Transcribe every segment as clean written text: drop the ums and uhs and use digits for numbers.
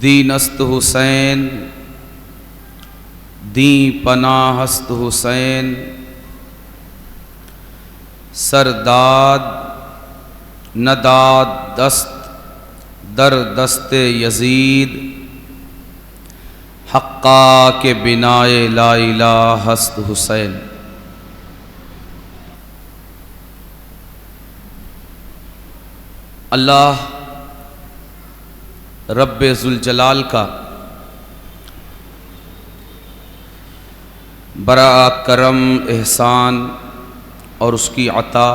دینست حسین دیں پناہست حسین سرداد نداد دست در دست یزید حقا کے بنائے لا الہ ہست حسین۔ اللہ رب ذوالجلال کا برا کرم احسان اور اس کی عطا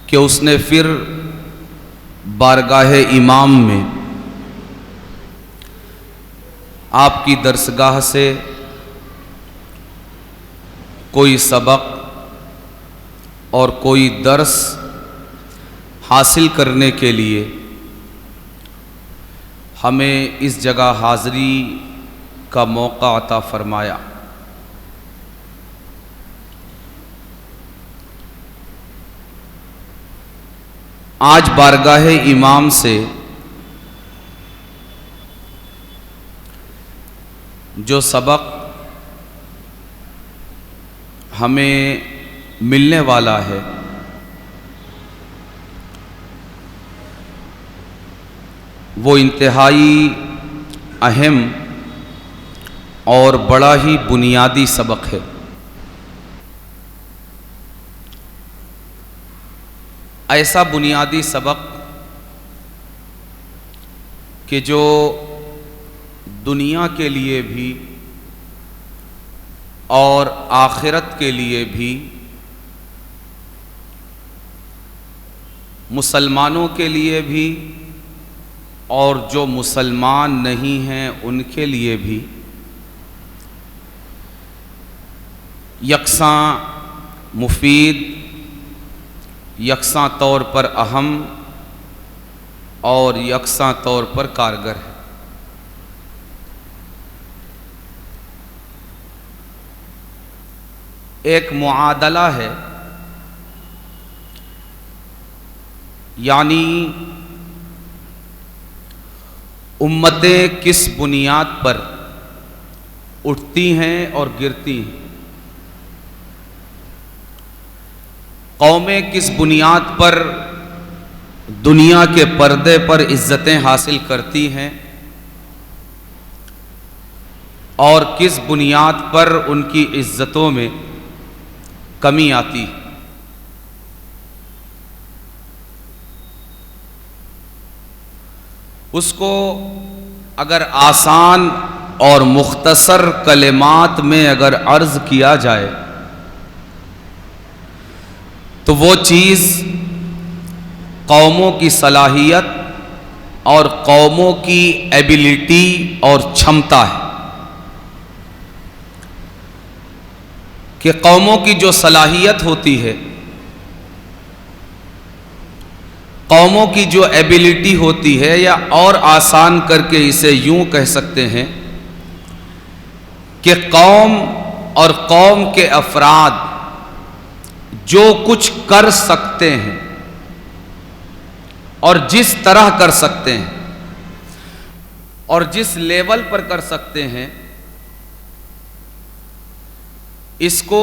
کہ اس نے پھر بارگاہ امام میں آپ کی درسگاہ سے کوئی سبق اور کوئی درس حاصل کرنے کے لیے ہمیں اس جگہ حاضری کا موقع عطا فرمایا۔ آج بارگاہ امام سے جو سبق ہمیں ملنے والا ہے وہ انتہائی اہم اور بڑا ہی بنیادی سبق ہے۔ ایسا بنیادی سبق کہ جو دنیا کے لیے بھی اور آخرت کے لیے بھی، مسلمانوں کے لیے بھی اور جو مسلمان نہیں ہیں ان کے لیے بھی یکساں مفید، یکساں طور پر اہم اور یکساں طور پر کارگر ہے۔ ایک معادلہ ہے، یعنی امتیں کس بنیاد پر اٹھتی ہیں اور گرتی ہیں، قومیں کس بنیاد پر دنیا کے پردے پر عزتیں حاصل کرتی ہیں اور کس بنیاد پر ان کی عزتوں میں کمی آتی ہے۔ اس کو اگر آسان اور مختصر کلمات میں اگر عرض کیا جائے تو وہ چیز قوموں کی صلاحیت اور قوموں کی ایبیلٹی اور چھمتا ہے، کہ قوموں کی جو صلاحیت ہوتی ہے، قوموں کی جو ایبیلٹی ہوتی ہے، یا اور آسان کر کے اسے یوں کہہ سکتے ہیں کہ قوم اور قوم کے افراد جو کچھ کر سکتے ہیں اور جس طرح کر سکتے ہیں اور جس لیول پر کر سکتے ہیں، اس کو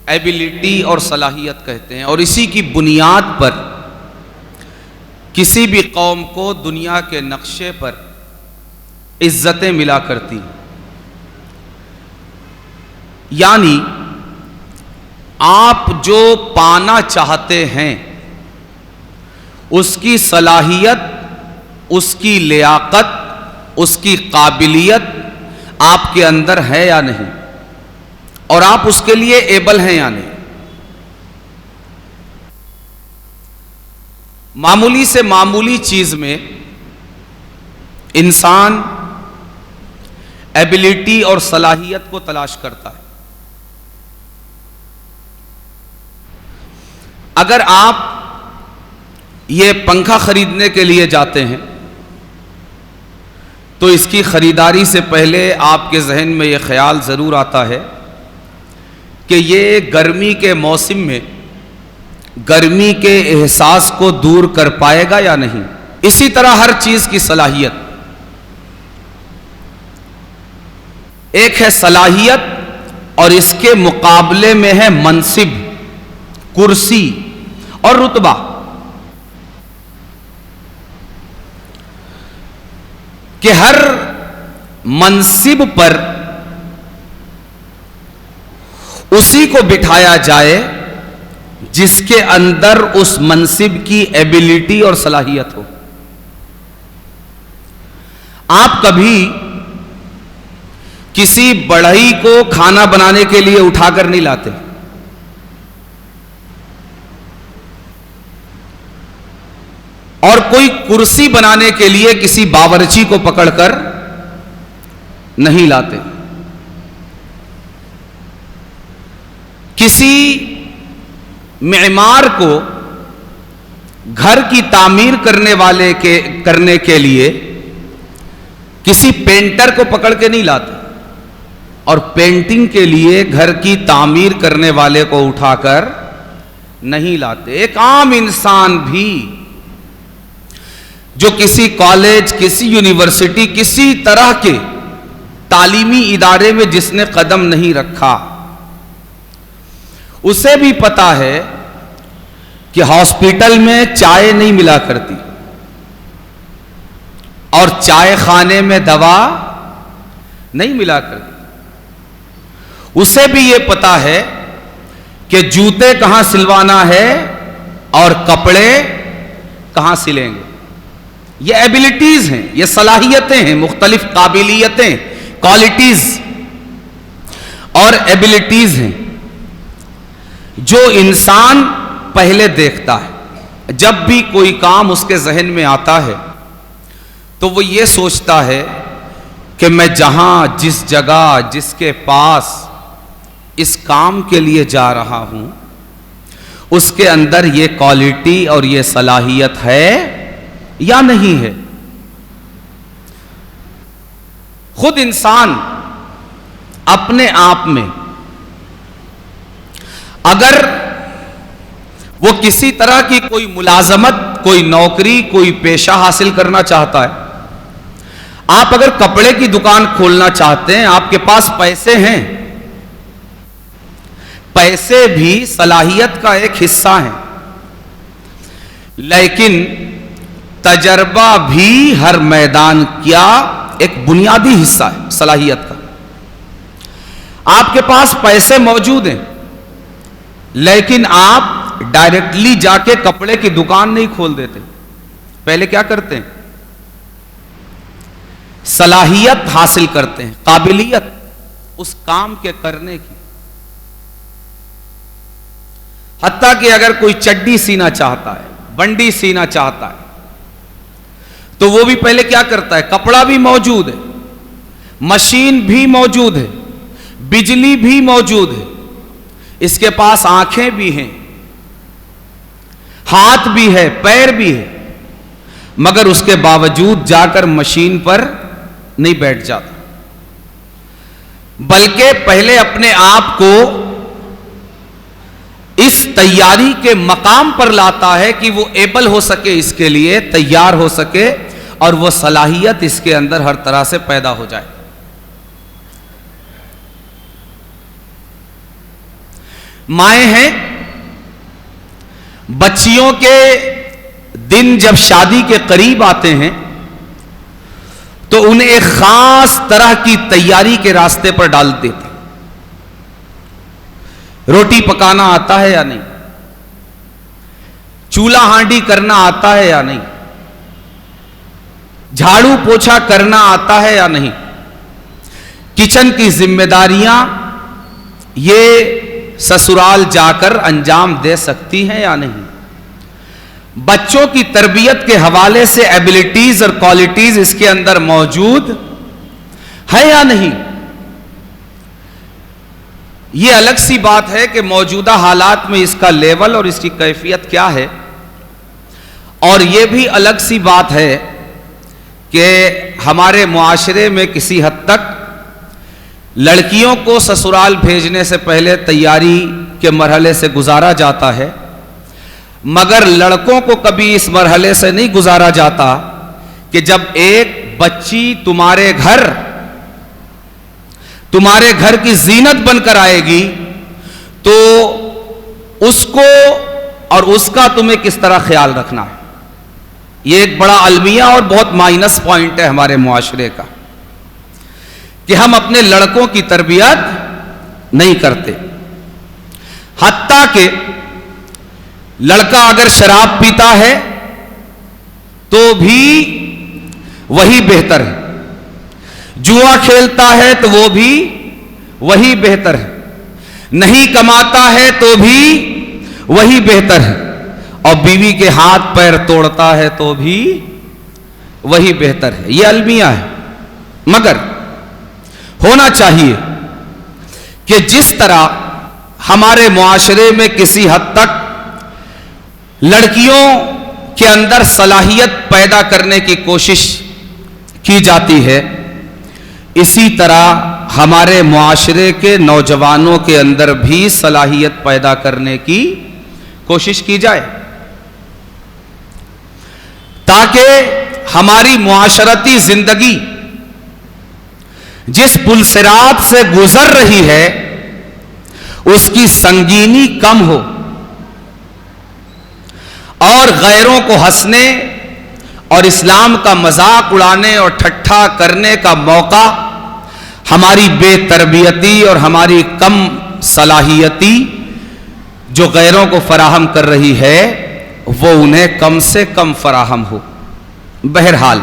ایبیلٹی اور صلاحیت کہتے ہیں، اور اسی کی بنیاد پر کسی بھی قوم کو دنیا کے نقشے پر عزتیں ملا کرتی ہیں۔ یعنی آپ جو پانا چاہتے ہیں اس کی صلاحیت، اس کی لیاقت، اس کی قابلیت آپ کے اندر ہے یا نہیں، اور آپ اس کے لیے ایبل ہیں یا نہیں۔ معمولی سے معمولی چیز میں انسان ایبیلٹی اور صلاحیت کو تلاش کرتا ہے۔ اگر آپ یہ پنکھا خریدنے کے لیے جاتے ہیں تو اس کی خریداری سے پہلے آپ کے ذہن میں یہ خیال ضرور آتا ہے کہ یہ گرمی کے موسم میں گرمی کے احساس کو دور کر پائے گا یا نہیں۔ اسی طرح ہر چیز کی صلاحیت، ایک ہے صلاحیت اور اس کے مقابلے میں ہے منصب، کرسی اور رتبہ۔ کہ ہر منصب پر اسی کو بٹھایا جائے جس کے اندر اس منصب کی ایبلٹی اور صلاحیت ہو۔ آپ کبھی کسی بڑھئی کو کھانا بنانے کے لیے اٹھا کر نہیں لاتے، اور کوئی کرسی بنانے کے لیے کسی باورچی کو پکڑ کر نہیں لاتے۔ کسی معمار کو گھر کی تعمیر کرنے کے لیے کسی پینٹر کو پکڑ کے نہیں لاتے، اور پینٹنگ کے لیے گھر کی تعمیر کرنے والے کو اٹھا کر نہیں لاتے۔ ایک عام انسان بھی جو کسی کالج، کسی یونیورسٹی، کسی طرح کے تعلیمی ادارے میں جس نے قدم نہیں رکھا، اسے بھی پتا ہے کہ ہاسپٹل میں چائے نہیں ملا کرتی اور چائے خانے میں دوا نہیں ملا کرتی۔ اسے بھی یہ پتا ہے کہ جوتے کہاں سلوانا ہے اور کپڑے کہاں سلیں گے۔ یہ ایبلٹیز ہیں، یہ صلاحیتیں ہیں، مختلف قابلیتیں، کوالٹیز اور ایبلٹیز ہیں جو انسان پہلے دیکھتا ہے۔ جب بھی کوئی کام اس کے ذہن میں آتا ہے تو وہ یہ سوچتا ہے کہ میں جہاں، جس جگہ، جس کے پاس اس کام کے لیے جا رہا ہوں، اس کے اندر یہ کوالٹی اور یہ صلاحیت ہے یا نہیں ہے۔ خود انسان اپنے آپ میں اگر وہ کسی طرح کی کوئی ملازمت، کوئی نوکری، کوئی پیشہ حاصل کرنا چاہتا ہے، آپ اگر کپڑے کی دکان کھولنا چاہتے ہیں، آپ کے پاس پیسے ہیں، پیسے بھی صلاحیت کا ایک حصہ ہیں، لیکن تجربہ بھی ہر میدان کا ایک بنیادی حصہ ہے صلاحیت کا۔ آپ کے پاس پیسے موجود ہیں لیکن آپ ڈائریکٹلی جا کے کپڑے کی دکان نہیں کھول دیتے، پہلے کیا کرتے ہیں؟ صلاحیت حاصل کرتے ہیں، قابلیت اس کام کے کرنے کی۔ حتیٰ کہ اگر کوئی چڈی سینا چاہتا ہے، بنڈی سینا چاہتا ہے، تو وہ بھی پہلے کیا کرتا ہے؟ کپڑا بھی موجود ہے، مشین بھی موجود ہے، بجلی بھی موجود ہے، اس کے پاس آنکھیں بھی ہیں، ہاتھ بھی ہے، پیر بھی ہے، مگر اس کے باوجود جا کر مشین پر نہیں بیٹھ جاتا، بلکہ پہلے اپنے آپ کو اس تیاری کے مقام پر لاتا ہے کہ وہ ایبل ہو سکے، اس کے لیے تیار ہو سکے، اور وہ صلاحیت اس کے اندر ہر طرح سے پیدا ہو جائے۔ مائیں ہیں، بچیوں کے دن جب شادی کے قریب آتے ہیں تو انہیں ایک خاص طرح کی تیاری کے راستے پر ڈال دیتے۔ روٹی پکانا آتا ہے یا نہیں؟ چولہا ہانڈی کرنا آتا ہے یا نہیں؟ جھاڑو پوچھا کرنا آتا ہے یا نہیں؟ کچن کی ذمہ داریاں یہ سسرال جا کر انجام دے سکتی ہیں یا نہیں؟ بچوں کی تربیت کے حوالے سے ایبلٹیز اور کوالٹیز اس کے اندر موجود ہے یا نہیں؟ یہ الگ سی بات ہے کہ موجودہ حالات میں اس کا لیول اور اس کی کیفیت کیا ہے، اور یہ بھی الگ سی بات ہے کہ ہمارے معاشرے میں کسی حد تک لڑکیوں کو سسرال بھیجنے سے پہلے تیاری کے مرحلے سے گزارا جاتا ہے، مگر لڑکوں کو کبھی اس مرحلے سے نہیں گزارا جاتا کہ جب ایک بچی تمہارے گھر کی زینت بن کر آئے گی تو اس کو اور اس کا تمہیں کس طرح خیال رکھنا ہے. یہ ایک بڑا المیہ اور بہت مائنس پوائنٹ ہے ہمارے معاشرے کا کہ ہم اپنے لڑکوں کی تربیت نہیں کرتے. حتیٰ کہ لڑکا اگر شراب پیتا ہے تو بھی وہی بہتر ہے, جوا کھیلتا ہے تو وہ بھی وہی بہتر ہے, نہیں کماتا ہے تو بھی وہی بہتر ہے, اور بیوی کے ہاتھ پیر توڑتا ہے تو بھی وہی بہتر ہے. یہ المیہ ہے. مگر ہونا چاہیے کہ جس طرح ہمارے معاشرے میں کسی حد تک لڑکیوں کے اندر صلاحیت پیدا کرنے کی کوشش کی جاتی ہے, اسی طرح ہمارے معاشرے کے نوجوانوں کے اندر بھی صلاحیت پیدا کرنے کی کوشش کی جائے تاکہ ہماری معاشرتی زندگی جس پلسرات سے گزر رہی ہے اس کی سنگینی کم ہو اور غیروں کو ہنسنے اور اسلام کا مذاق اڑانے اور ٹھٹھا کرنے کا موقع ہماری بے تربیتی اور ہماری کم صلاحیتی جو غیروں کو فراہم کر رہی ہے وہ انہیں کم سے کم فراہم ہو. بہرحال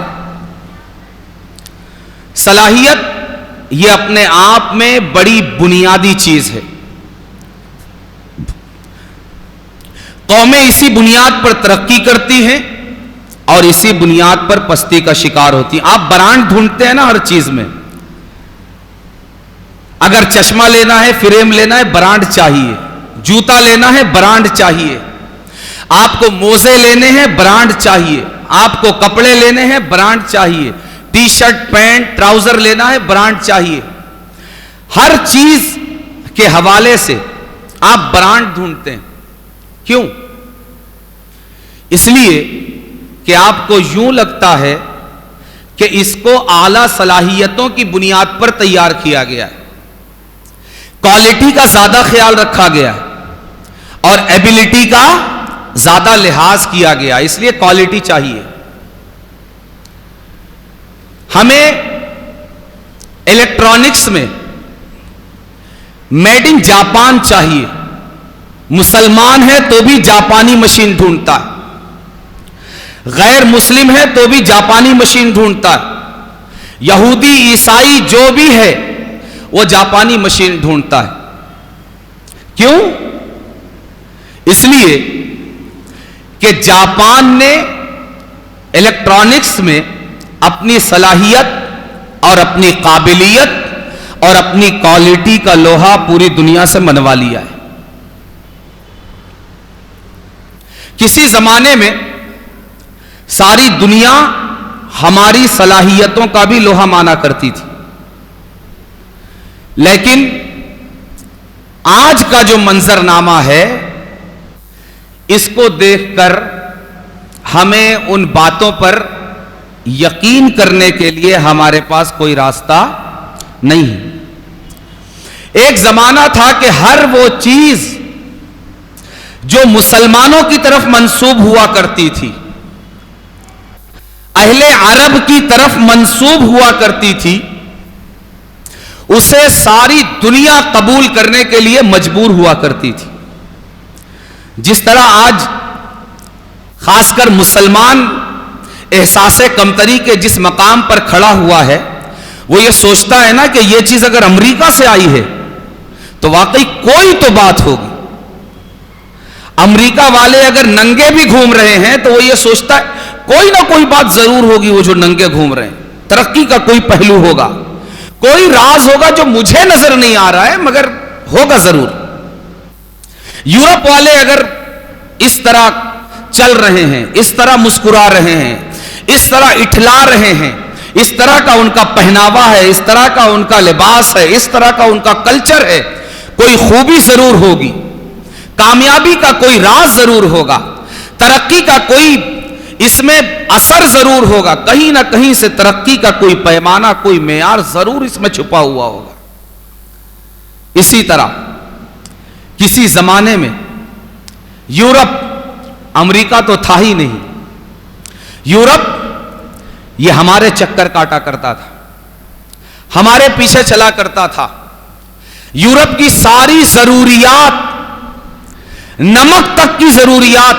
صلاحیت یہ اپنے آپ میں بڑی بنیادی چیز ہے. قومیں اسی بنیاد پر ترقی کرتی ہیں اور اسی بنیاد پر پستی کا شکار ہوتی ہیں. آپ برانڈ ڈھونڈتے ہیں نا ہر چیز میں. اگر چشمہ لینا ہے, فریم لینا ہے, برانڈ چاہیے. جوتا لینا ہے, برانڈ چاہیے. آپ کو موزے لینے ہیں, برانڈ چاہیے. آپ کو کپڑے لینے ہیں, برانڈ چاہیے. ٹی شرٹ, پینٹ, ٹراؤزر لینا ہے, برانڈ چاہیے. ہر چیز کے حوالے سے آپ برانڈ ڈھونڈتے ہیں. کیوں؟ اس لیے کہ آپ کو یوں لگتا ہے کہ اس کو اعلیٰ صلاحیتوں کی بنیاد پر تیار کیا گیا ہے, کوالٹی کا زیادہ خیال رکھا گیا ہے اور ایبلٹی کا زیادہ لحاظ کیا گیا, اس لیے کوالٹی چاہیے. ہمیں الیکٹرانکس میں میڈ ان جاپان چاہیے. مسلمان ہے تو بھی جاپانی مشین ڈھونڈتا ہے, غیر مسلم ہے تو بھی جاپانی مشین ڈھونڈتا ہے, یہودی عیسائی جو بھی ہے وہ جاپانی مشین ڈھونڈتا ہے. کیوں؟ اس لیے کہ جاپان نے الیکٹرانکس میں اپنی صلاحیت اور اپنی قابلیت اور اپنی کوالٹی کا لوہا پوری دنیا سے منوا لیا ہے. کسی زمانے میں ساری دنیا ہماری صلاحیتوں کا بھی لوہا مانا کرتی تھی, لیکن آج کا جو منظرنامہ ہے اس کو دیکھ کر ہمیں ان باتوں پر یقین کرنے کے لیے ہمارے پاس کوئی راستہ نہیں ہے. ایک زمانہ تھا کہ ہر وہ چیز جو مسلمانوں کی طرف منسوب ہوا کرتی تھی, اہل عرب کی طرف منسوب ہوا کرتی تھی, اسے ساری دنیا قبول کرنے کے لیے مجبور ہوا کرتی تھی. جس طرح آج خاص کر مسلمان احساس کمتری کے جس مقام پر کھڑا ہوا ہے وہ یہ سوچتا ہے نا کہ یہ چیز اگر امریکہ سے آئی ہے تو واقعی کوئی تو بات ہوگی. امریکہ والے اگر ننگے بھی گھوم رہے ہیں تو وہ یہ سوچتا ہے کوئی نہ کوئی بات ضرور ہوگی, وہ جو ننگے گھوم رہے ہیں ترقی کا کوئی پہلو ہوگا, کوئی راز ہوگا جو مجھے نظر نہیں آ رہا ہے مگر ہوگا ضرور. یورپ والے اگر اس طرح چل رہے ہیں, اس طرح مسکرا رہے ہیں, اس طرح اٹھلا رہے ہیں, اس طرح کا ان کا پہناوا ہے, اس طرح کا ان کا لباس ہے, اس طرح کا ان کا کلچر ہے, کوئی خوبی ضرور ہوگی, کامیابی کا کوئی راز ضرور ہوگا. ترقی کا کوئی اس میں اثر ضرور ہوگا، کہیں نہ کہیں سے ترقی کا کوئی پیمانہ، کوئی معیار ضرور اس میں چھپا ہوا ہوگا۔ اسی طرح کسی زمانے میں یورپ، امریکہ تو تھا ہی نہیں، یورپ یہ ہمارے چکر کاٹا کرتا تھا، ہمارے پیچھے چلا کرتا تھا۔ یورپ کی ساری ضروریات، نمک تک کی ضروریات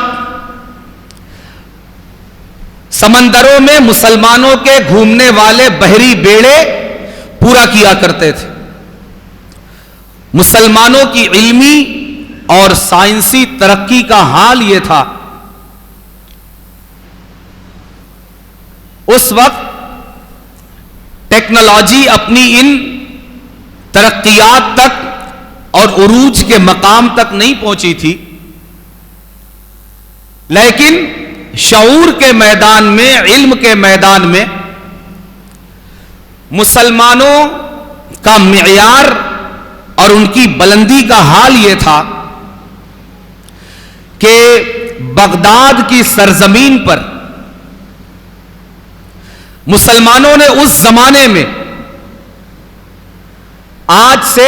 سمندروں میں مسلمانوں کے گھومنے والے بحری بیڑے پورا کیا کرتے تھے۔ مسلمانوں کی علمی اور سائنسی ترقی کا حال یہ تھا۔ اس وقت ٹیکنالوجی اپنی ان ترقیات تک اور عروج کے مقام تک نہیں پہنچی تھی، لیکن شعور کے میدان میں، علم کے میدان میں مسلمانوں کا معیار اور ان کی بلندی کا حال یہ تھا کہ بغداد کی سرزمین پر مسلمانوں نے اس زمانے میں آج سے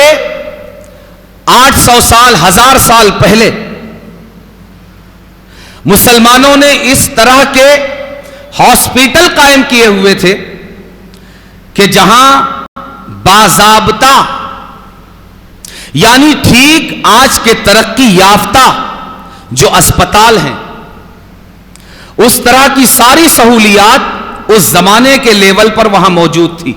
800 سال، 1000 سال پہلے مسلمانوں نے اس طرح کے ہاسپٹل قائم کیے ہوئے تھے کہ جہاں باضابطہ، یعنی ٹھیک آج کے ترقی یافتہ جو اسپتال ہیں، اس طرح کی ساری سہولیات اس زمانے کے لیول پر وہاں موجود تھی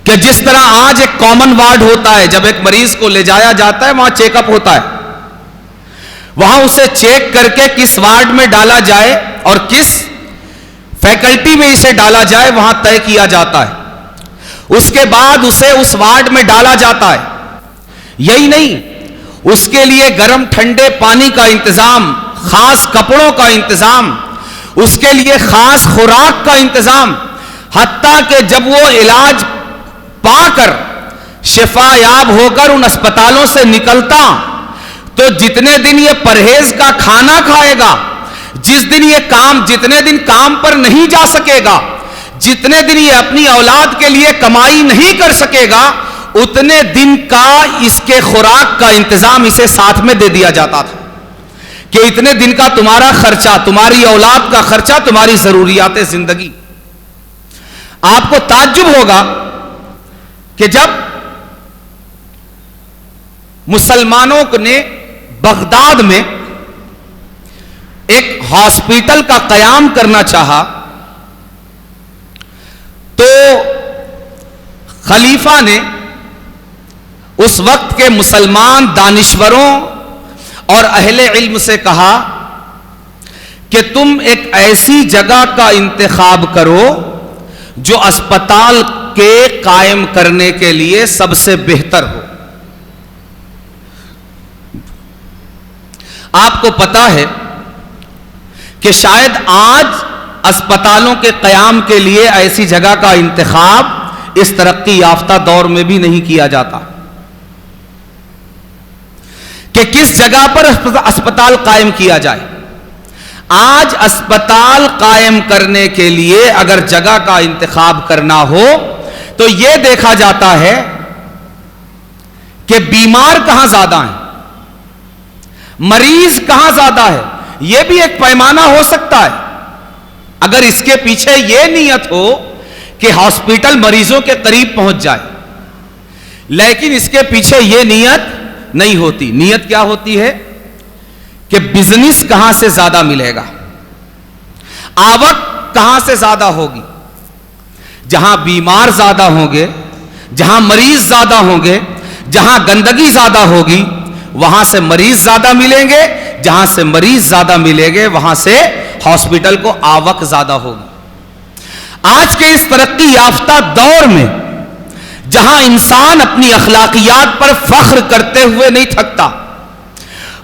کہ جس طرح آج ایک کامن وارڈ ہوتا ہے، جب ایک مریض کو لے جایا جاتا ہے وہاں چیک اپ ہوتا ہے، وہاں اسے چیک کر کے کس وارڈ میں ڈالا جائے اور کس فیکلٹی میں اسے ڈالا جائے وہاں طے کیا جاتا ہے، اس کے بعد اسے اس وارڈ میں ڈالا جاتا ہے۔ یہی نہیں، اس کے لیے گرم ٹھنڈے پانی کا انتظام، خاص کپڑوں کا انتظام، اس کے لیے خاص خوراک کا انتظام، حتیٰ کہ جب وہ علاج پا کر شفا یاب ہو کر ان اسپتالوں سے نکلتا تو جتنے دن یہ پرہیز کا کھانا کھائے گا، جتنے دن کام پر نہیں جا سکے گا، جتنے دن یہ اپنی اولاد کے لیے کمائی نہیں کر سکے گا، اتنے دن کا اس کے خوراک کا انتظام اسے ساتھ میں دے دیا جاتا تھا کہ اتنے دن کا تمہارا خرچہ، تمہاری اولاد کا خرچہ، تمہاری ضروریات زندگی۔ آپ کو تعجب ہوگا کہ جب مسلمانوں نے بغداد میں ایک ہاسپٹل کا قیام کرنا چاہا تو خلیفہ نے اس وقت کے مسلمان دانشوروں اور اہل علم سے کہا کہ تم ایک ایسی جگہ کا انتخاب کرو جو اسپتال کے قائم کرنے کے لیے سب سے بہتر ہو۔ آپ کو پتا ہے کہ شاید آج اسپتالوں کے قیام کے لیے ایسی جگہ کا انتخاب اس ترقی یافتہ دور میں بھی نہیں کیا جاتا کہ کس جگہ پر اسپتال قائم کیا جائے۔ آج اسپتال قائم کرنے کے لیے اگر جگہ کا انتخاب کرنا ہو تو یہ دیکھا جاتا ہے کہ بیمار کہاں زیادہ ہیں، مریض کہاں زیادہ ہے۔ یہ بھی ایک پیمانہ ہو سکتا ہے اگر اس کے پیچھے یہ نیت ہو کہ ہاسپٹل مریضوں کے قریب پہنچ جائے، لیکن اس کے پیچھے یہ نیت نہیں ہوتی۔ نیت کیا ہوتی ہے کہ بزنس کہاں سے زیادہ ملے گا، آوک کہاں سے زیادہ ہوگی۔ جہاں بیمار زیادہ ہوں گے، جہاں مریض زیادہ ہوں گے، جہاں گندگی زیادہ ہوگی وہاں سے مریض زیادہ ملیں گے، جہاں سے مریض زیادہ ملیں گے وہاں سے ہاسپٹل کو آوک زیادہ ہوگی۔ آج کے اس ترقی یافتہ دور میں جہاں انسان اپنی اخلاقیات پر فخر کرتے ہوئے نہیں تھکتا،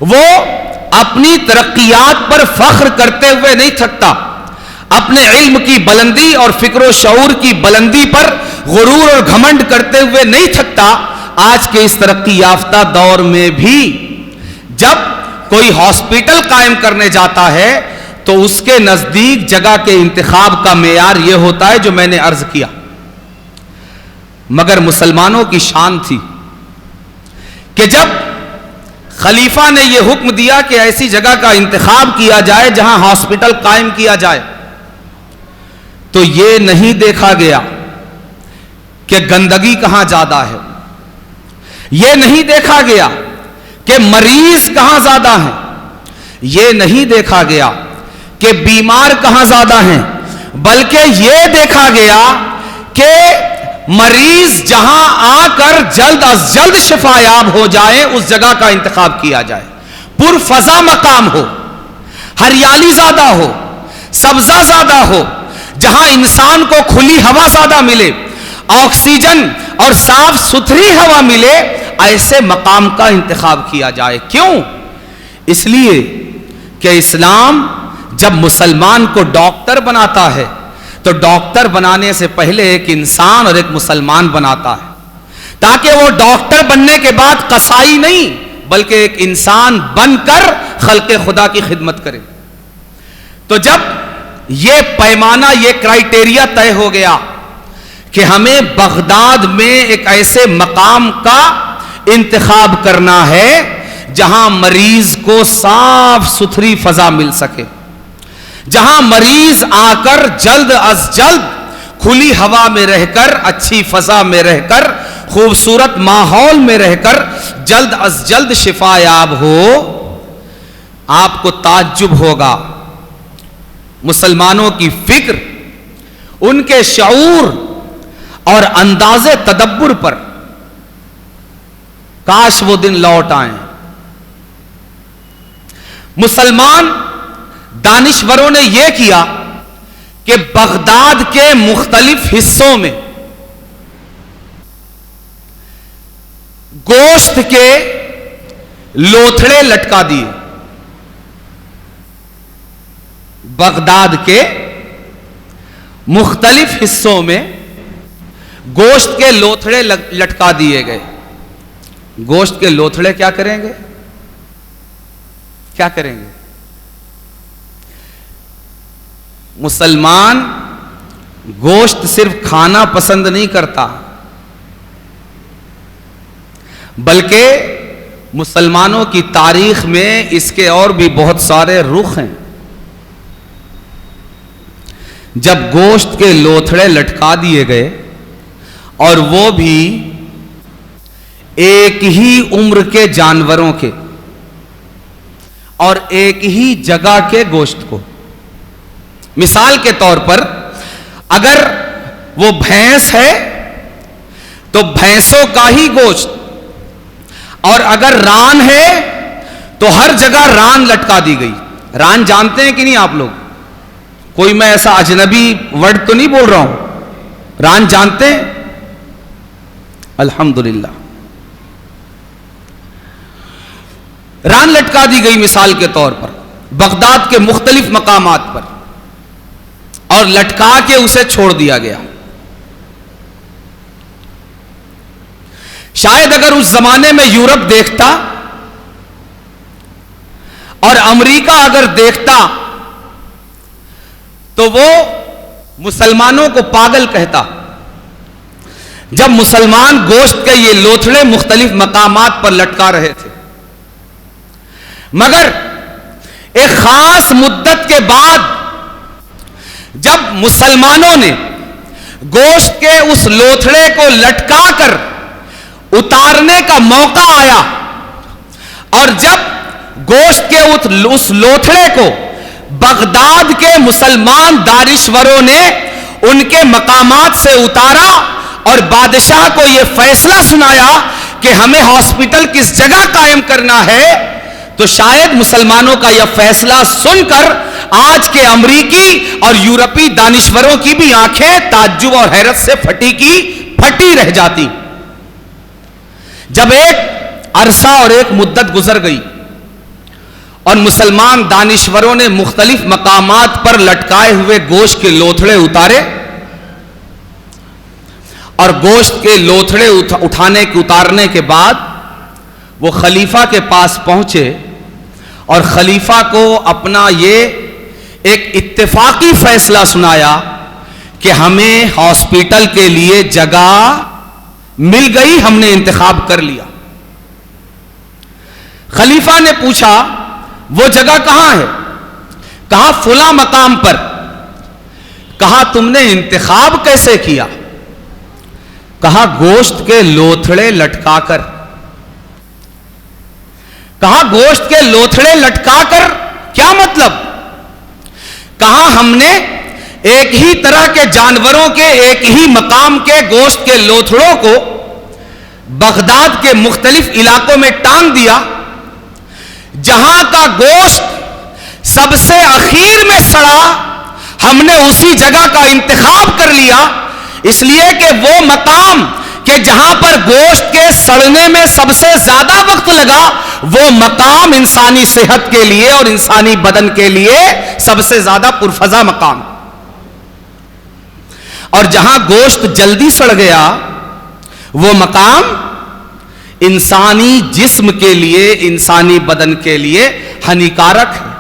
وہ اپنی ترقیات پر فخر کرتے ہوئے نہیں تھکتا، اپنے علم کی بلندی اور فکر و شعور کی بلندی پر غرور اور گھمنڈ کرتے ہوئے نہیں تھکتا، آج کے اس ترقی یافتہ دور میں بھی جب کوئی ہاسپٹل قائم کرنے جاتا ہے تو اس کے نزدیک جگہ کے انتخاب کا معیار یہ ہوتا ہے جو میں نے عرض کیا. مگر مسلمانوں کی شان تھی کہ جب خلیفہ نے یہ حکم دیا کہ ایسی جگہ کا انتخاب کیا جائے جہاں ہاسپٹل قائم کیا جائے, تو یہ نہیں دیکھا گیا کہ گندگی کہاں زیادہ ہے, یہ نہیں دیکھا گیا کہ مریض کہاں زیادہ ہیں, یہ نہیں دیکھا گیا کہ بیمار کہاں زیادہ ہیں, بلکہ یہ دیکھا گیا کہ مریض جہاں آ کر جلد از جلد شفا یاب ہو جائے اس جگہ کا انتخاب کیا جائے. پر فضا مقام ہو, ہریالی زیادہ ہو, سبزہ زیادہ ہو, جہاں انسان کو کھلی ہوا زیادہ ملے, آکسیجن اور صاف ستھری ہوا ملے, ایسے مقام کا انتخاب کیا جائے. کیوں؟ اس لیے کہ اسلام جب مسلمان کو ڈاکٹر بناتا ہے تو ڈاکٹر بنانے سے پہلے ایک انسان اور ایک مسلمان بناتا ہے, تاکہ وہ ڈاکٹر بننے کے بعد قصائی نہیں بلکہ ایک انسان بن کر خلق خدا کی خدمت کرے. تو جب یہ پیمانہ, یہ کرائیٹیریا طے ہو گیا کہ ہمیں بغداد میں ایک ایسے مقام کا انتخاب کرنا ہے جہاں مریض کو صاف ستھری فضا مل سکے, جہاں مریض آ کر جلد از جلد کھلی ہوا میں رہ کر, اچھی فضا میں رہ کر, خوبصورت ماحول میں رہ کر جلد از جلد شفا یاب ہو. آپ کو تعجب ہوگا مسلمانوں کی فکر, ان کے شعور اور انداز تدبر پر. کاش وہ دن لوٹ آئیں. مسلمان دانشوروں نے یہ کیا کہ بغداد کے مختلف حصوں میں گوشت کے لوتھڑے لٹکا دیے. بغداد کے مختلف حصوں میں گوشت کے لوتھڑے لٹکا دیے گئے. گوشت کے لوتھڑے کیا کریں گے؟ کیا کریں گے؟ مسلمان گوشت صرف کھانا پسند نہیں کرتا, بلکہ مسلمانوں کی تاریخ میں اس کے اور بھی بہت سارے رخ ہیں. جب گوشت کے لوتھڑے لٹکا دیے گئے اور وہ بھی ایک ہی عمر کے جانوروں کے اور ایک ہی جگہ کے گوشت کو, مثال کے طور پر اگر وہ بھینس ہے تو بھینسوں کا ہی گوشت, اور اگر ران ہے تو ہر جگہ ران لٹکا دی گئی. ران جانتے ہیں کہ نہیں آپ لوگ؟ کوئی میں ایسا اجنبی ورڈ تو نہیں بول رہا ہوں, ران جانتے ہیں؟ الحمدللہ. ران لٹکا دی گئی مثال کے طور پر بغداد کے مختلف مقامات پر, اور لٹکا کے اسے چھوڑ دیا گیا. شاید اگر اس زمانے میں یورپ دیکھتا اور امریکہ اگر دیکھتا تو وہ مسلمانوں کو پاگل کہتا. جب مسلمان گوشت کے یہ لوتھڑے مختلف مقامات پر لٹکا رہے تھے, مگر ایک خاص مدت کے بعد جب مسلمانوں نے گوشت کے اس لوتھڑے کو لٹکا کر اتارنے کا موقع آیا, اور جب گوشت کے اس لوتھڑے کو بغداد کے مسلمان دانشوروں نے ان کے مقامات سے اتارا اور بادشاہ کو یہ فیصلہ سنایا کہ ہمیں ہاسپٹل کس جگہ قائم کرنا ہے, تو شاید مسلمانوں کا یہ فیصلہ سن کر آج کے امریکی اور یورپی دانشوروں کی بھی آنکھیں تعجب اور حیرت سے پھٹی کی پھٹی رہ جاتی. جب ایک عرصہ اور ایک مدت گزر گئی اور مسلمان دانشوروں نے مختلف مقامات پر لٹکائے ہوئے گوشت کے لوتھڑے اتارے, اور گوشت کے لوتھڑے اتارنے کے بعد وہ خلیفہ کے پاس پہنچے اور خلیفہ کو اپنا یہ ایک اتفاقی فیصلہ سنایا کہ ہمیں ہاسپٹل کے لیے جگہ مل گئی، ہم نے انتخاب کر لیا۔ خلیفہ نے پوچھا وہ جگہ کہاں ہے؟ کہا فلاں مقام پر۔ کہا تم نے انتخاب کیسے کیا؟ کہا گوشت کے لوتھڑے لٹکا کر۔ کہا گوشت کے لوتھڑے لٹکا کر کیا مطلب؟ کہا ہم نے ایک ہی طرح کے جانوروں کے ایک ہی مقام کے گوشت کے لوتھڑوں کو بغداد کے مختلف علاقوں میں ٹانگ دیا، جہاں کا گوشت سب سے اخیر میں سڑا ہم نے اسی جگہ کا انتخاب کر لیا، اس لیے کہ وہ مقام کہ جہاں پر گوشت کے سڑنے میں سب سے زیادہ وقت لگا، وہ مقام انسانی صحت کے لیے اور انسانی بدن کے لیے سب سے زیادہ پرفضا مقام، اور جہاں گوشت جلدی سڑ گیا وہ مقام انسانی جسم کے لیے، انسانی بدن کے لیے ہانیکارک ہے،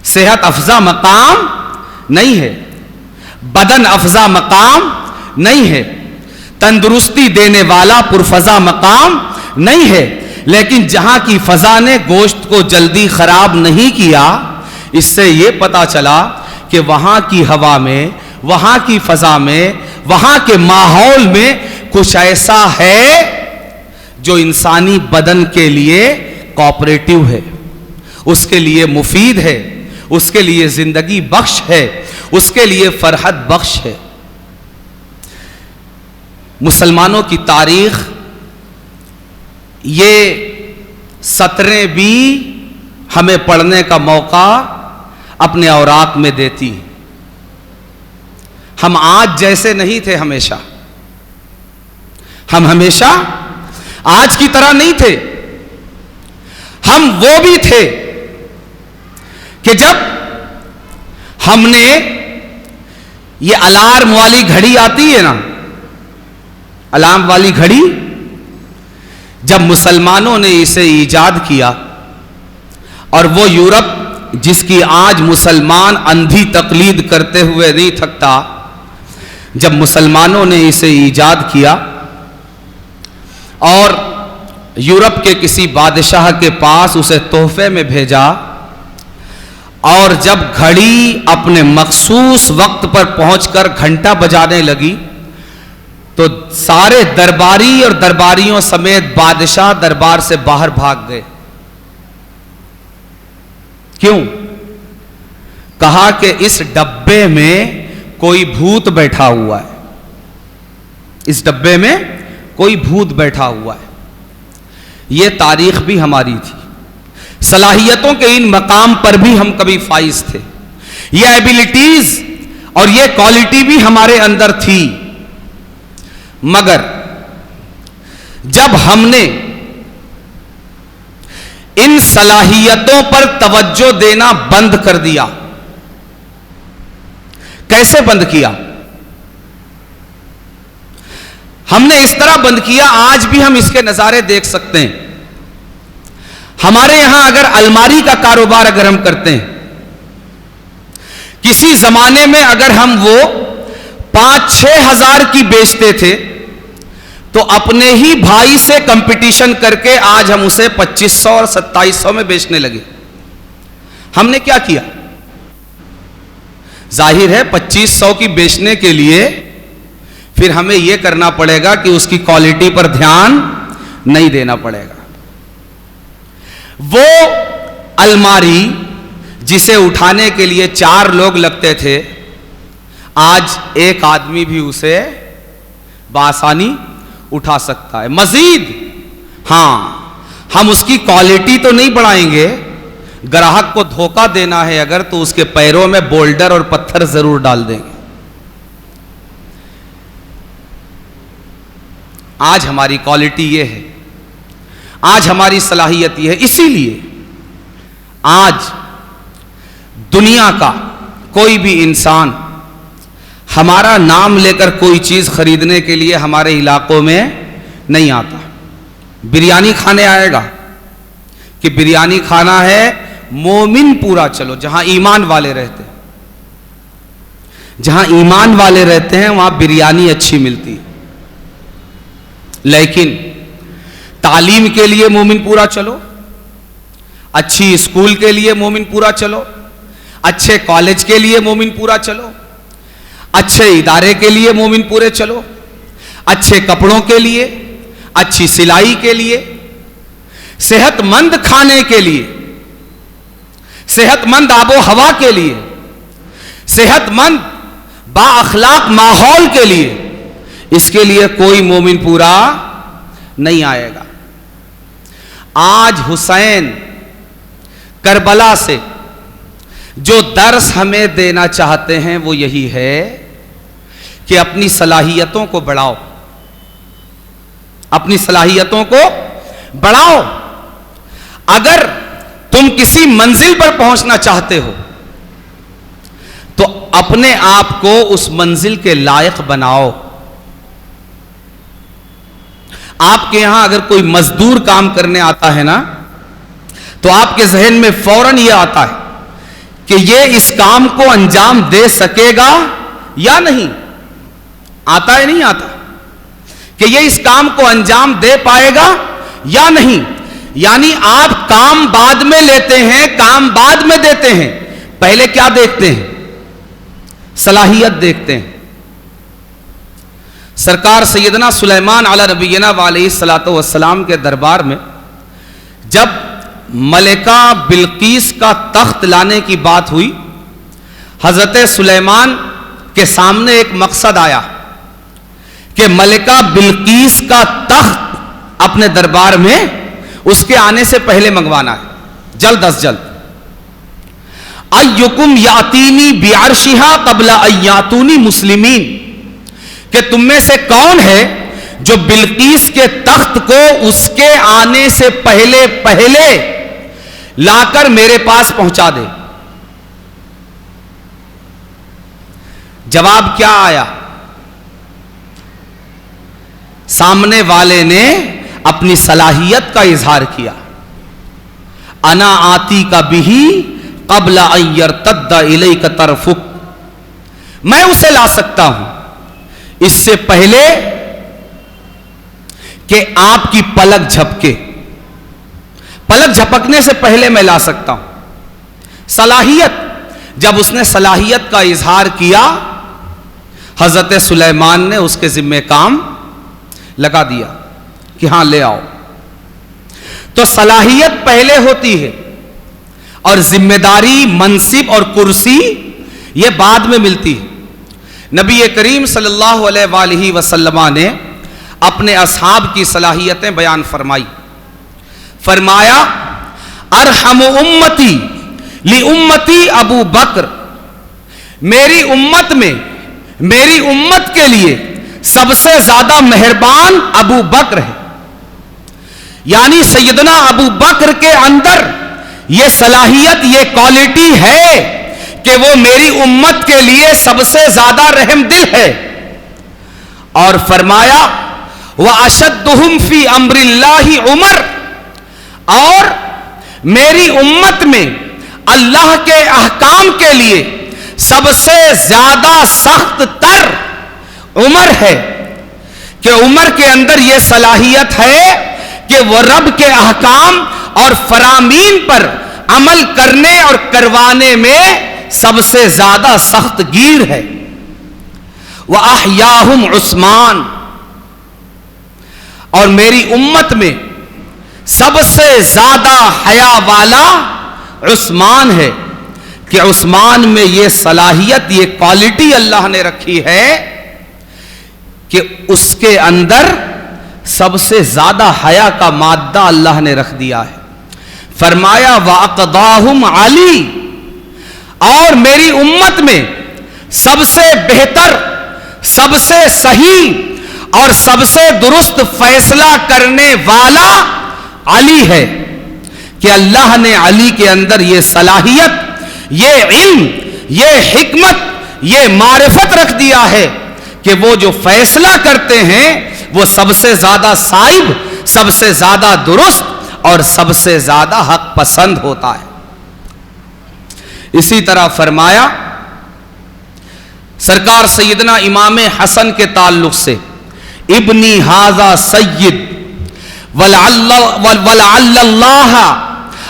صحت افزا مقام نہیں ہے، بدن افزا مقام نہیں ہے، تندرستی دینے والا پرفضا مقام نہیں ہے۔ لیکن جہاں کی فضا نے گوشت کو جلدی خراب نہیں کیا، اس سے یہ پتا چلا کہ وہاں کی ہوا میں، وہاں کی فضا میں، وہاں کے ماحول میں کچھ ایسا ہے جو انسانی بدن کے لیے کوآپریٹو ہے، اس کے لیے مفید ہے، اس کے لیے زندگی بخش ہے، اس کے لیے فرحت بخش ہے۔ مسلمانوں کی تاریخ یہ سطریں بھی ہمیں پڑھنے کا موقع اپنے اوراق میں دیتی ہیں۔ ہم آج جیسے نہیں تھے، ہمیشہ ہم ہمیشہ آج کی طرح نہیں تھے۔ ہم وہ بھی تھے کہ جب ہم نے یہ الارم والی گھڑی آتی ہے نا، الارم والی گھڑی، جب مسلمانوں نے اسے ایجاد کیا، اور وہ یورپ جس کی آج مسلمان اندھی تقلید کرتے ہوئے نہیں تھکتا، جب مسلمانوں نے اسے ایجاد کیا اور یورپ کے کسی بادشاہ کے پاس اسے تحفے میں بھیجا، اور جب گھڑی اپنے مخصوص وقت پر پہنچ کر گھنٹہ بجانے لگی تو سارے درباری اور درباریوں سمیت بادشاہ دربار سے باہر بھاگ گئے۔ کیوں؟ کہا کہ اس ڈبے میں کوئی بھوت بیٹھا ہوا ہے، اس ڈبے میں کوئی بھوت بیٹھا ہوا ہے۔ یہ تاریخ بھی ہماری تھی، صلاحیتوں کے ان مقام پر بھی ہم کبھی فائز تھے، یہ ایبیلٹیز اور یہ کوالٹی بھی ہمارے اندر تھی، مگر جب ہم نے ان صلاحیتوں پر توجہ دینا بند کر دیا، کیسے بند کیا؟ ہم نے اس طرح بند کیا، آج بھی ہم اس کے نظارے دیکھ سکتے ہیں۔ ہمارے یہاں اگر الماری کا کاروبار اگر ہم کرتے ہیں، کسی زمانے میں اگر ہم وہ 5-6 ہزار کی بیچتے تھے تو اپنے ہی بھائی سے کمپٹیشن کر کے آج ہم اسے 2500 اور 2700 میں بیچنے لگے۔ ہم نے کیا کیا؟ ظاہر ہے 2500 کی بیچنے کے لیے پھر ہمیں یہ کرنا پڑے گا کہ اس کی کوالٹی پر دھیان نہیں دینا پڑے گا۔ وہ الماری جسے اٹھانے کے لیے 4 لوگ لگتے تھے، آج ایک آدمی بھی اسے بآسانی اٹھا سکتا ہے۔ مزید ہاں، ہم اس کی کوالٹی تو نہیں بڑھائیں گے، گراہک کو دھوکہ دینا ہے اگر تو اس کے پیروں میں بولڈر اور پتھر ضرور ڈال دیں گے۔ آج ہماری کوالٹی یہ ہے، آج ہماری صلاحیت یہ ہے، اسی لیے آج دنیا کا کوئی بھی انسان ہمارا نام لے کر کوئی چیز خریدنے کے لیے ہمارے علاقوں میں نہیں آتا۔ بریانی کھانے آئے گا، کہ بریانی کھانا ہے مومن پورا چلو، جہاں ایمان والے رہتے ہیں، جہاں ایمان والے رہتے ہیں وہاں بریانی اچھی ملتی ہے۔ لیکن تعلیم کے لیے مومن پورا چلو، اچھی اسکول کے لیے مومن پورا چلو، اچھے کالج کے لیے مومن پورا چلو، اچھے ادارے کے لیے مومن پورے چلو، اچھے کپڑوں کے لیے، اچھی سلائی کے لیے، صحت مند کھانے کے لیے، صحت مند آب و ہوا کے لیے، صحت مند با اخلاق ماحول کے لیے، اس کے لیے کوئی مومن پورا نہیں آئے گا۔ آج حسین کربلا سے جو درس ہمیں دینا چاہتے ہیں وہ یہی ہے کہ اپنی صلاحیتوں کو بڑھاؤ، اپنی صلاحیتوں کو بڑھاؤ۔ اگر تم کسی منزل پر پہنچنا چاہتے ہو تو اپنے آپ کو اس منزل کے لائق بناؤ۔ آپ کے یہاں اگر کوئی مزدور کام کرنے آتا ہے نا تو آپ کے ذہن میں فوراً یہ آتا ہے کہ یہ اس کام کو انجام دے سکے گا یا نہیں، آتا ہے نہیں آتا، کہ یہ اس کام کو انجام دے پائے گا یا نہیں۔ یعنی آپ کام بعد میں لیتے ہیں، کام بعد میں دیتے ہیں، پہلے کیا دیکھتے ہیں؟ صلاحیت دیکھتے ہیں۔ سرکار سیدنا سلیمان علی نبینا علیہ الصلوۃ والسلام کے دربار میں جب ملکہ بلقیس کا تخت لانے کی بات ہوئی، حضرت سلیمان کے سامنے ایک مقصد آیا کہ ملکہ بلقیس کا تخت اپنے دربار میں اس کے آنے سے پہلے منگوانا ہے، جلد از جلد۔ ایکم یاتینی بعرشہا قبل ان یاتونی مسلمین، کہ تم میں سے کون ہے جو بلقیس کے تخت کو اس کے آنے سے پہلے پہلے لا کر میرے پاس پہنچا دے۔ جواب کیا آیا؟ سامنے والے نے اپنی صلاحیت کا اظہار کیا، انا آتی کا بھی قبل ان یرتد الیک طرفک، میں اسے لا سکتا ہوں اس سے پہلے کہ آپ کی پلک جھپکے، پلک جھپکنے سے پہلے میں لا سکتا ہوں۔ صلاحیت، جب اس نے صلاحیت کا اظہار کیا حضرت سلیمان نے اس کے ذمہ کام لگا دیا کہ ہاں لے آؤ۔ تو صلاحیت پہلے ہوتی ہے اور ذمہ داری، منصب اور کرسی یہ بعد میں ملتی ہے۔ نبی کریم صلی اللہ علیہ وآلہ وسلم نے اپنے اصحاب کی صلاحیتیں بیان فرمائی، فرمایا ارحم امتی لامتی ابو بکر، میری امت میں، میری امت کے لیے سب سے زیادہ مہربان ابو بکر ہے۔ یعنی سیدنا ابو بکر کے اندر یہ صلاحیت، یہ کوالٹی ہے کہ وہ میری امت کے لیے سب سے زیادہ رحم دل ہے۔ اور فرمایا وَأَشَدُّهُمْ فِي أَمْرِ اللَّهِ عمر، اور میری امت میں اللہ کے احکام کے لیے سب سے زیادہ سخت تر عمر ہے، کہ عمر کے اندر یہ صلاحیت ہے کہ وہ رب کے احکام اور فرامین پر عمل کرنے اور کروانے میں سب سے زیادہ سخت گیر ہے۔ وَأَحْيَاهُمْ عثمان، اور میری امت میں سب سے زیادہ حیا والا عثمان ہے، کہ عثمان میں یہ صلاحیت، یہ کوالٹی اللہ نے رکھی ہے کہ اس کے اندر سب سے زیادہ حیا کا مادہ اللہ نے رکھ دیا ہے۔ فرمایا وَأَقْضَاهُمْ عَلِي، اور میری امت میں سب سے بہتر، سب سے صحیح اور سب سے درست فیصلہ کرنے والا علی ہے، کہ اللہ نے علی کے اندر یہ صلاحیت، یہ علم، یہ حکمت، یہ معرفت رکھ دیا ہے کہ وہ جو فیصلہ کرتے ہیں وہ سب سے زیادہ صائب، سب سے زیادہ درست اور سب سے زیادہ حق پسند ہوتا ہے۔ اسی طرح فرمایا سرکار سیدنا امام حسن کے تعلق سے، ابنی ھذا سید ولعل اللہ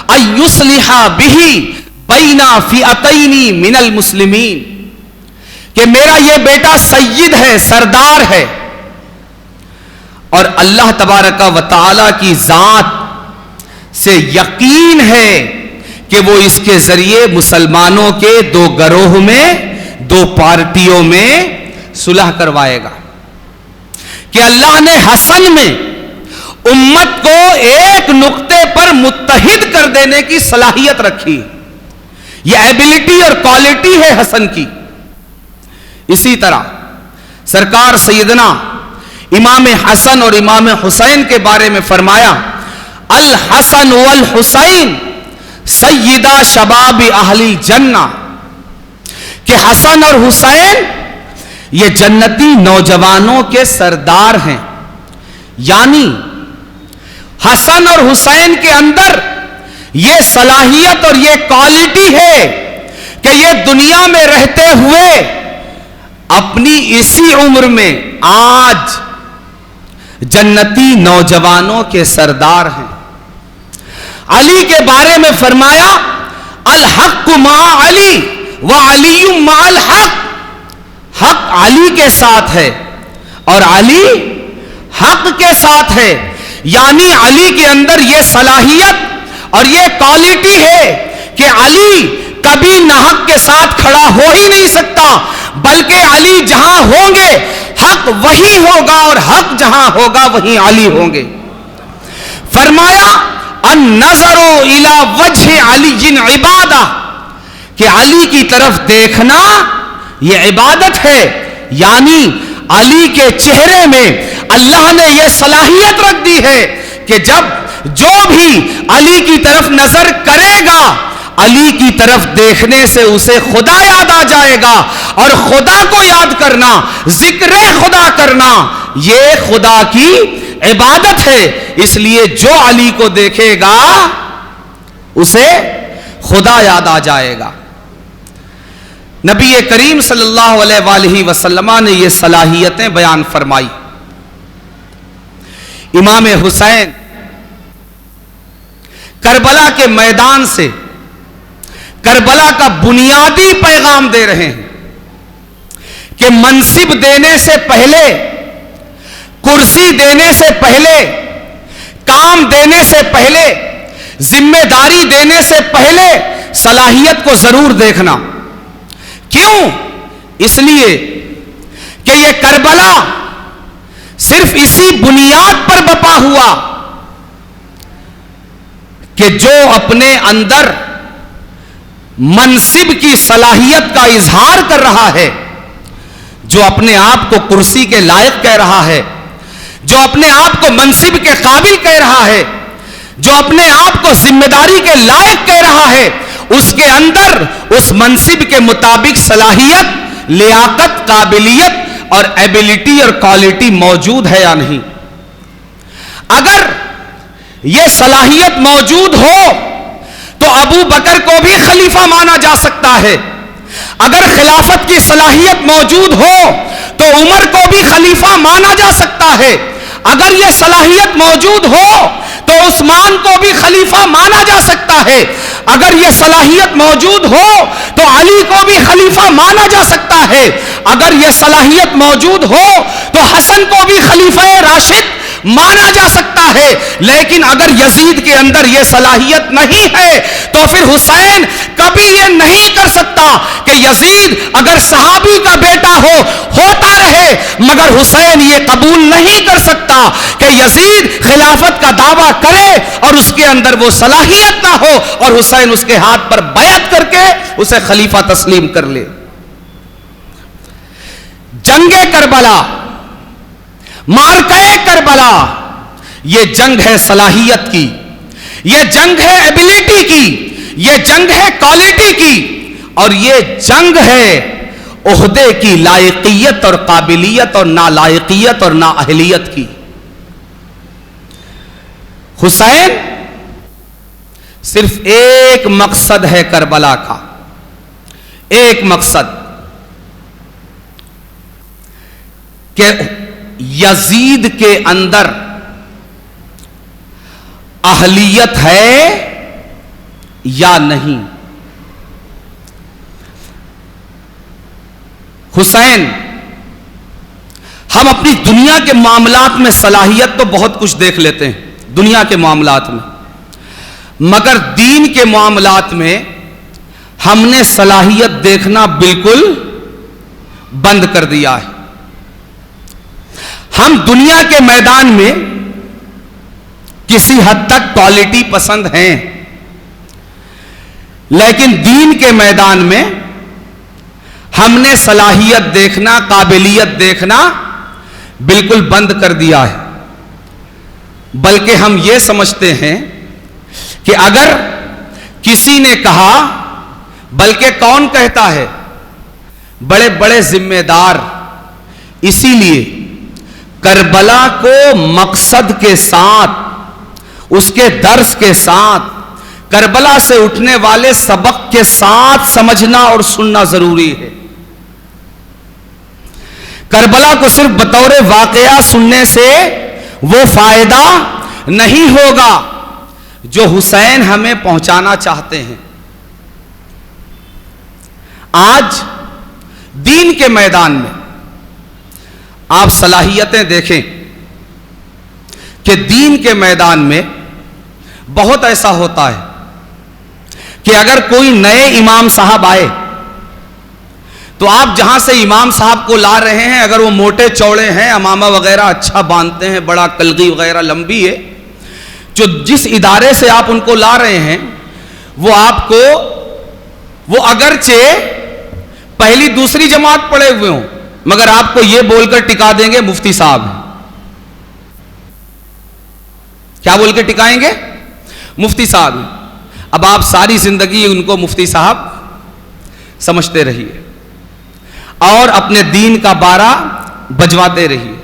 ان یصلح بہ بین فئتین من المسلمین، کہ میرا یہ بیٹا سید ہے، سردار ہے، اور اللہ تبارک و تعالی کی ذات سے یقین ہے کہ وہ اس کے ذریعے مسلمانوں کے دو گروہ میں، دو پارٹیوں میں صلح کروائے گا، کہ اللہ نے حسن میں امت کو ایک نقطے پر متحد کر دینے کی صلاحیت رکھی۔ یہ ایبلٹی اور کوالٹی ہے حسن کی۔ اسی طرح سرکار سیدنا امام حسن اور امام حسین کے بارے میں فرمایا، الحسن والحسین سیدہ شباب اہل الجنہ، کہ حسن اور حسین یہ جنتی نوجوانوں کے سردار ہیں، یعنی حسن اور حسین کے اندر یہ صلاحیت اور یہ کوالٹی ہے کہ یہ دنیا میں رہتے ہوئے اپنی اسی عمر میں آج جنتی نوجوانوں کے سردار ہیں۔ علی کے بارے میں فرمایا، الحق مع علی وعلی مع الحق، حق علی کے ساتھ ہے اور علی حق کے ساتھ ہے، یعنی علی کے اندر یہ صلاحیت اور یہ کوالٹی ہے کہ علی کبھی ناحق کے ساتھ کھڑا ہو ہی نہیں سکتا، بلکہ علی جہاں ہوں گے حق وہی ہوگا اور حق جہاں ہوگا وہیں علی ہوں گے۔ فرمایا النظر الی وجہ علی عبادہ، کہ علی کی طرف دیکھنا یہ عبادت ہے، یعنی علی کے چہرے میں اللہ نے یہ صلاحیت رکھ دی ہے کہ جب جو بھی علی کی طرف نظر کرے گا، علی کی طرف دیکھنے سے اسے خدا یاد آ جائے گا، اور خدا کو یاد کرنا، ذکر خدا کرنا، یہ خدا کی عبادت ہے۔ اس لیے جو علی کو دیکھے گا اسے خدا یاد آ جائے گا۔ نبی کریم صلی اللہ علیہ وآلہ وسلم نے یہ صلاحیتیں بیان فرمائی۔ امام حسین کربلا کے میدان سے کربلا کا بنیادی پیغام دے رہے ہیں کہ منصب دینے سے پہلے، کرسی دینے سے پہلے، کام دینے سے پہلے، ذمہ داری دینے سے پہلے صلاحیت کو ضرور دیکھنا۔ کیوں؟ اس لیے کہ یہ کربلا صرف اسی بنیاد پر بپا ہوا کہ جو اپنے اندر منصب کی صلاحیت کا اظہار کر رہا ہے، جو اپنے آپ کو کرسی کے لائق کہہ رہا ہے، جو اپنے آپ کو منصب کے قابل کہہ رہا ہے، جو اپنے آپ کو ذمہ داری کے لائق کہہ رہا ہے، اس کے اندر اس منصب کے مطابق صلاحیت، لیاقت، قابلیت اور ایبلٹی اور کوالٹی موجود ہے یا نہیں۔ اگر یہ صلاحیت موجود ہو تو ابو بکر کو بھی خلیفہ مانا جا سکتا ہے، اگر خلافت کی صلاحیت موجود ہو تو عمر کو بھی خلیفہ مانا جا سکتا ہے، اگر یہ صلاحیت موجود ہو تو عثمان کو بھی خلیفہ مانا جا سکتا ہے، اگر یہ صلاحیت موجود ہو تو علی کو بھی خلیفہ مانا جا سکتا ہے، اگر یہ صلاحیت موجود ہو تو حسن کو بھی خلیفہ راشد مانا جا سکتا ہے۔ لیکن اگر یزید کے اندر یہ صلاحیت نہیں ہے تو پھر حسین کبھی یہ نہیں کر سکتا کہ یزید اگر صحابی کا بیٹا ہوتا رہے، مگر حسین یہ قبول نہیں کر سکتا کہ یزید خلافت کا دعویٰ کرے اور اس کے اندر وہ صلاحیت نہ ہو اور حسین اس کے ہاتھ پر بیعت کر کے اسے خلیفہ تسلیم کر لے۔ جنگ کربلا، مارکہ کربلا، یہ جنگ ہے صلاحیت کی، یہ جنگ ہے ایبلٹی کی، یہ جنگ ہے کوالٹی کی، اور یہ جنگ ہے عہدے کی لائقیت اور قابلیت اور نالائقیت اور نااہلیت کی۔ حسین صرف ایک مقصد ہے کربلا کا، ایک مقصد کہ یزید کے اندر اہلیت ہے یا نہیں۔ حسین، ہم اپنی دنیا کے معاملات میں صلاحیت تو بہت کچھ دیکھ لیتے ہیں دنیا کے معاملات میں، مگر دین کے معاملات میں ہم نے صلاحیت دیکھنا بالکل بند کر دیا ہے۔ ہم دنیا کے میدان میں کسی حد تک کوالٹی پسند ہیں، لیکن دین کے میدان میں ہم نے صلاحیت دیکھنا، قابلیت دیکھنا بالکل بند کر دیا ہے۔ بلکہ ہم یہ سمجھتے ہیں کہ اگر کسی نے کہا، بلکہ کون کہتا ہے؟ بڑے بڑے ذمہ دار۔ اسی لیے کربلا کو مقصد کے ساتھ، اس کے درس کے ساتھ، کربلا سے اٹھنے والے سبق کے ساتھ سمجھنا اور سننا ضروری ہے۔ کربلا کو صرف بطور واقعہ سننے سے وہ فائدہ نہیں ہوگا جو حسین ہمیں پہنچانا چاہتے ہیں۔ آج دین کے میدان میں آپ صلاحیتیں دیکھیں کہ دین کے میدان میں بہت ایسا ہوتا ہے کہ اگر کوئی نئے امام صاحب آئے تو آپ جہاں سے امام صاحب کو لا رہے ہیں، اگر وہ موٹے چوڑے ہیں، امامہ وغیرہ اچھا باندھتے ہیں، بڑا کلگی وغیرہ لمبی ہے، جو جس ادارے سے آپ ان کو لا رہے ہیں وہ آپ کو، وہ اگرچہ پہلی دوسری جماعت پڑھے ہوئے ہوں، مگر آپ کو یہ بول کر ٹکا دیں گے مفتی صاحب۔ کیا بول کے ٹکائیں گے؟ مفتی صاحب۔ اب آپ ساری زندگی ان کو مفتی صاحب سمجھتے رہیے اور اپنے دین کا بارہ بجواتے رہیے۔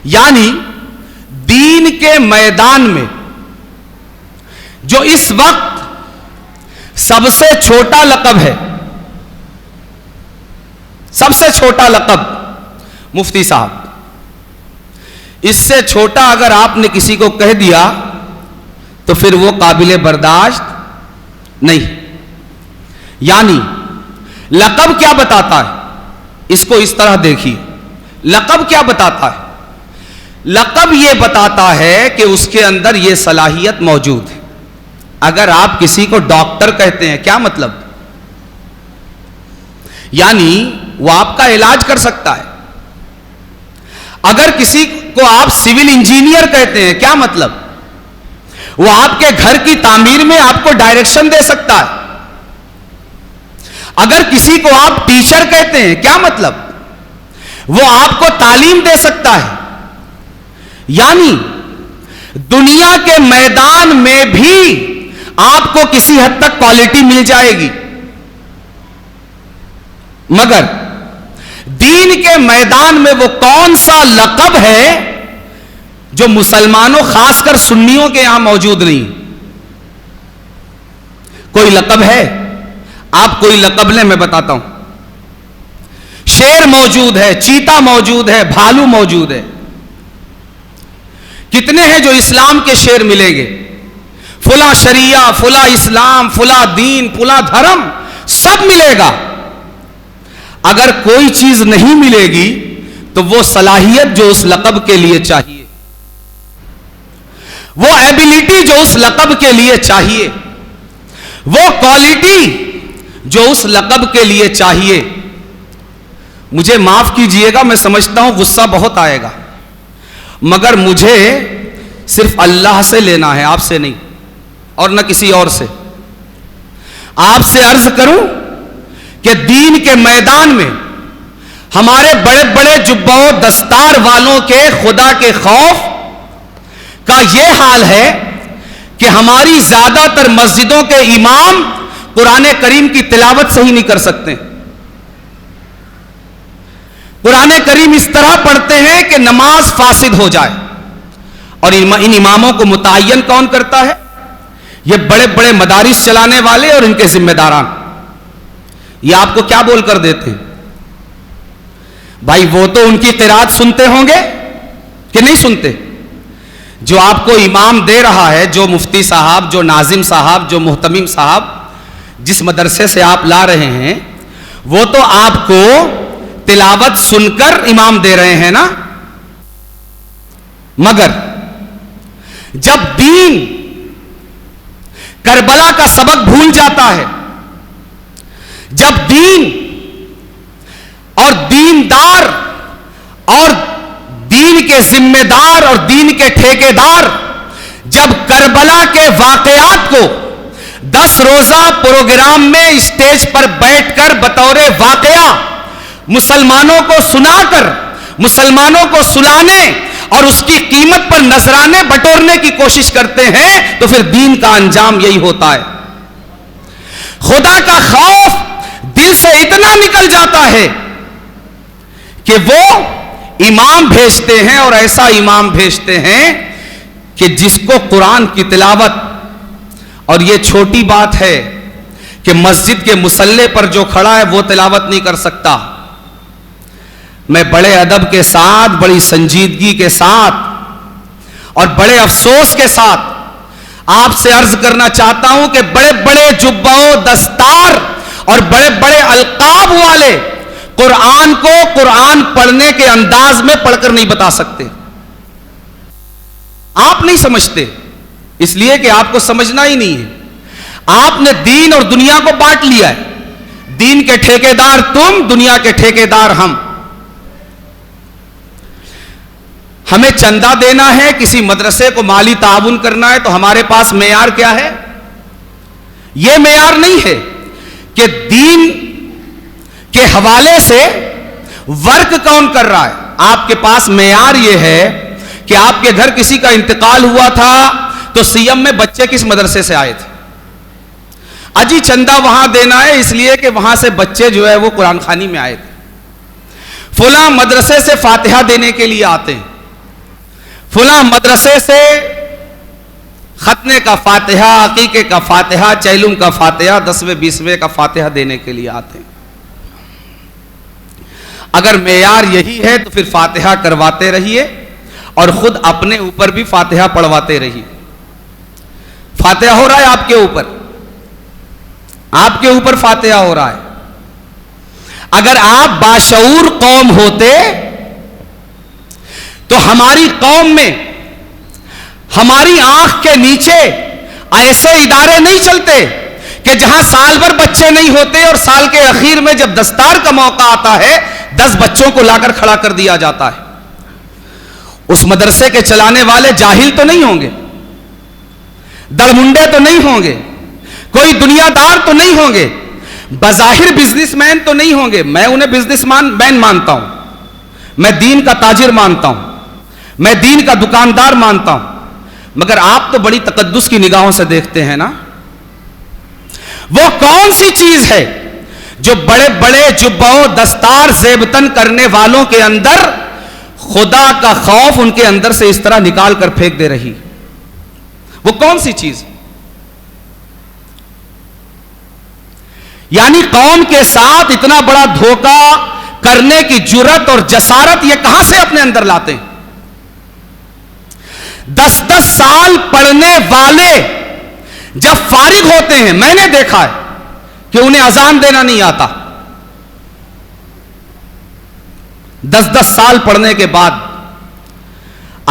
یعنی دین کے میدان میں جو اس وقت سب سے چھوٹا لقب ہے، سب سے چھوٹا لقب مفتی صاحب، اس سے چھوٹا اگر آپ نے کسی کو کہہ دیا تو پھر وہ قابل برداشت نہیں۔ یعنی لقب کیا بتاتا ہے؟ اس کو اس طرح دیکھیے، لقب کیا بتاتا ہے؟ لقب یہ بتاتا ہے کہ اس کے اندر یہ صلاحیت موجود ہے۔ اگر آپ کسی کو ڈاکٹر کہتے ہیں، کیا مطلب؟ یعنی وہ آپ کا علاج کر سکتا ہے۔ اگر کسی کو آپ سول انجینئر کہتے ہیں، کیا مطلب؟ وہ آپ کے گھر کی تعمیر میں آپ کو ڈائریکشن دے سکتا ہے۔ اگر کسی کو آپ ٹیچر کہتے ہیں، کیا مطلب؟ وہ آپ کو تعلیم دے سکتا ہے۔ یعنی دنیا کے میدان میں بھی آپ کو کسی حد تک کوالٹی مل جائے گی، مگر دین کے میدان میں وہ کون سا لقب ہے جو مسلمانوں، خاص کر سنیوں کے یہاں موجود نہیں؟ کوئی لقب ہے؟ آپ کوئی لقب لیں، میں بتاتا ہوں۔ شیر موجود ہے، چیتا موجود ہے، بھالو موجود ہے۔ کتنے ہیں جو اسلام کے شیر ملیں گے؟ فلاں شریعہ، فلاں اسلام، فلاں دین، فلاں دھرم، سب ملے گا۔ اگر کوئی چیز نہیں ملے گی تو وہ صلاحیت جو اس لقب کے لیے چاہیے، وہ ایبیلٹی جو اس لقب کے لیے چاہیے، وہ کوالٹی جو اس لقب کے لیے چاہیے، مجھے معاف کیجئے گا، میں سمجھتا ہوں غصہ بہت آئے گا، مگر مجھے صرف اللہ سے لینا ہے، آپ سے نہیں، اور نہ کسی اور سے۔ آپ سے عرض کروں کہ دین کے میدان میں ہمارے بڑے بڑے جبہ و دستار والوں کے خدا کے خوف کا یہ حال ہے کہ ہماری زیادہ تر مسجدوں کے امام قرآن کریم کی تلاوت صحیح نہیں کر سکتے۔ قرآن کریم اس طرح پڑھتے ہیں کہ نماز فاسد ہو جائے، اور ان اماموں کو متعین کون کرتا ہے؟ یہ بڑے بڑے مدارس چلانے والے اور ان کے ذمہ داران یہ آپ کو کیا بول کر دیتے ہیں؟ بھائی وہ تو ان کی قرات سنتے ہوں گے کہ نہیں سنتے؟ جو آپ کو امام دے رہا ہے، جو مفتی صاحب، جو ناظم صاحب، جو محتمم صاحب جس مدرسے سے آپ لا رہے ہیں، وہ تو آپ کو تلاوت سن کر امام دے رہے ہیں نا. مگر جب دین کربلا کا سبق بھول جاتا ہے، جب دین اور دیندار اور دین کے ذمہ دار اور دین کے ٹھیکیدار جب کربلا کے واقعات کو 10 روزہ پروگرام میں اسٹیج پر بیٹھ کر بطور واقعہ مسلمانوں کو سنا کر، مسلمانوں کو سلانے اور اس کی قیمت پر نذرانے بٹورنے کی کوشش کرتے ہیں، تو پھر دین کا انجام یہی ہوتا ہے. خدا کا خوف دل سے اتنا نکل جاتا ہے کہ وہ امام بھیجتے ہیں، اور ایسا امام بھیجتے ہیں کہ جس کو قرآن کی تلاوت، اور یہ چھوٹی بات ہے کہ مسجد کے مصلے پر جو کھڑا ہے وہ تلاوت نہیں کر سکتا. میں بڑے ادب کے ساتھ، بڑی سنجیدگی کے ساتھ اور بڑے افسوس کے ساتھ آپ سے عرض کرنا چاہتا ہوں کہ بڑے بڑے جبہ و دستار اور بڑے بڑے القاب والے قرآن کو قرآن پڑھنے کے انداز میں پڑھ کر نہیں بتا سکتے. آپ نہیں سمجھتے، اس لیے کہ آپ کو سمجھنا ہی نہیں ہے. آپ نے دین اور دنیا کو بانٹ لیا ہے. دین کے ٹھیکیدار تم، دنیا کے ٹھیکیدار ہم. ہمیں چندہ دینا ہے، کسی مدرسے کو مالی تعاون کرنا ہے، تو ہمارے پاس معیار کیا ہے؟ یہ معیار نہیں ہے کہ دین کے حوالے سے ورک کون کر رہا ہے. آپ کے پاس معیار یہ ہے کہ آپ کے گھر کسی کا انتقال ہوا تھا تو سیم میں بچے کس مدرسے سے آئے تھے. اجی چندہ وہاں دینا ہے اس لیے کہ وہاں سے بچے جو ہے وہ قرآن خوانی میں آئے تھے. فلاں مدرسے سے فاتحہ دینے کے لیے آتے ہیں، فلاں مدرسے سے ختنے کا فاتحہ، عقیقے کا فاتحہ، چیلم کا فاتحہ، 10ویں 20ویں کا فاتحہ دینے کے لیے آتے ہیں. اگر معیار یہی ہے تو پھر فاتحہ کرواتے رہیے اور خود اپنے اوپر بھی فاتحہ پڑھواتے رہیے. فاتحہ ہو رہا ہے آپ کے اوپر، آپ کے اوپر فاتحہ ہو رہا ہے. اگر آپ باشعور قوم ہوتے تو ہماری قوم میں ہماری آنکھ کے نیچے ایسے ادارے نہیں چلتے کہ جہاں سال بھر بچے نہیں ہوتے اور سال کے اخیر میں جب دستار کا موقع آتا ہے 10 بچوں کو لا کر کھڑا کر دیا جاتا ہے. اس مدرسے کے چلانے والے جاہل تو نہیں ہوں گے، دڑمنڈے تو نہیں ہوں گے، کوئی دنیا دار تو نہیں ہوں گے، بظاہر بزنس مین تو نہیں ہوں گے. میں انہیں بزنس مین مانتا ہوں، میں دین کا تاجر مانتا ہوں، میں دین کا دکاندار مانتا ہوں. مگر آپ تو بڑی تقدس کی نگاہوں سے دیکھتے ہیں نا. وہ کون سی چیز ہے جو بڑے بڑے جبہ و دستار زیبتن کرنے والوں کے اندر خدا کا خوف ان کے اندر سے اس طرح نکال کر پھینک دے رہی؟ وہ کون سی چیز؟ یعنی قوم کے ساتھ اتنا بڑا دھوکہ کرنے کی جرت اور جسارت یہ کہاں سے اپنے اندر لاتے ہیں؟ 10 سال پڑھنے والے جب فارغ ہوتے ہیں، میں نے دیکھا ہے کہ انہیں اذان دینا نہیں آتا. 10 سال پڑھنے کے بعد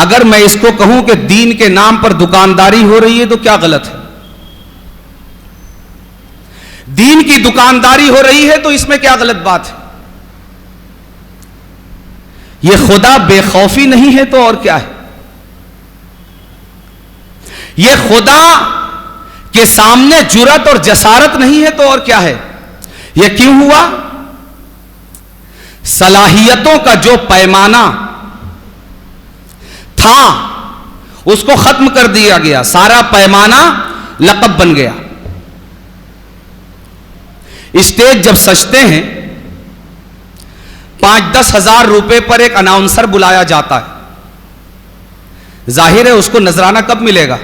اگر میں اس کو کہوں کہ دین کے نام پر دکانداری ہو رہی ہے تو کیا غلط ہے؟ دین کی دکانداری ہو رہی ہے تو اس میں کیا غلط بات ہے؟ یہ خدا بے خوفی نہیں ہے تو اور کیا ہے؟ یہ خدا کے سامنے جرات اور جسارت نہیں ہے تو اور کیا ہے؟ یہ کیوں ہوا؟ صلاحیتوں کا جو پیمانہ تھا اس کو ختم کر دیا گیا، سارا پیمانہ لقب بن گیا. اسٹیج جب سجتے ہیں 5-10 ہزار روپے پر ایک اناؤنسر بلایا جاتا ہے، ظاہر ہے اس کو نذرانہ کب ملے گا؟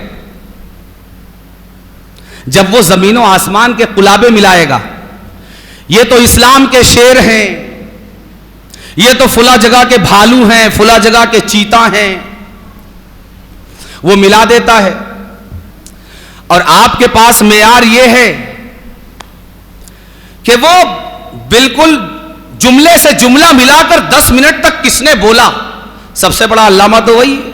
جب وہ زمین و آسمان کے قلابے ملائے گا، یہ تو اسلام کے شیر ہیں، یہ تو فلاں جگہ کے بھالو ہیں، فلاں جگہ کے چیتا ہیں، وہ ملا دیتا ہے. اور آپ کے پاس معیار یہ ہے کہ وہ بالکل جملے سے جملہ ملا کر 10 منٹ تک کس نے بولا، سب سے بڑا علامہ تو وہی ہے.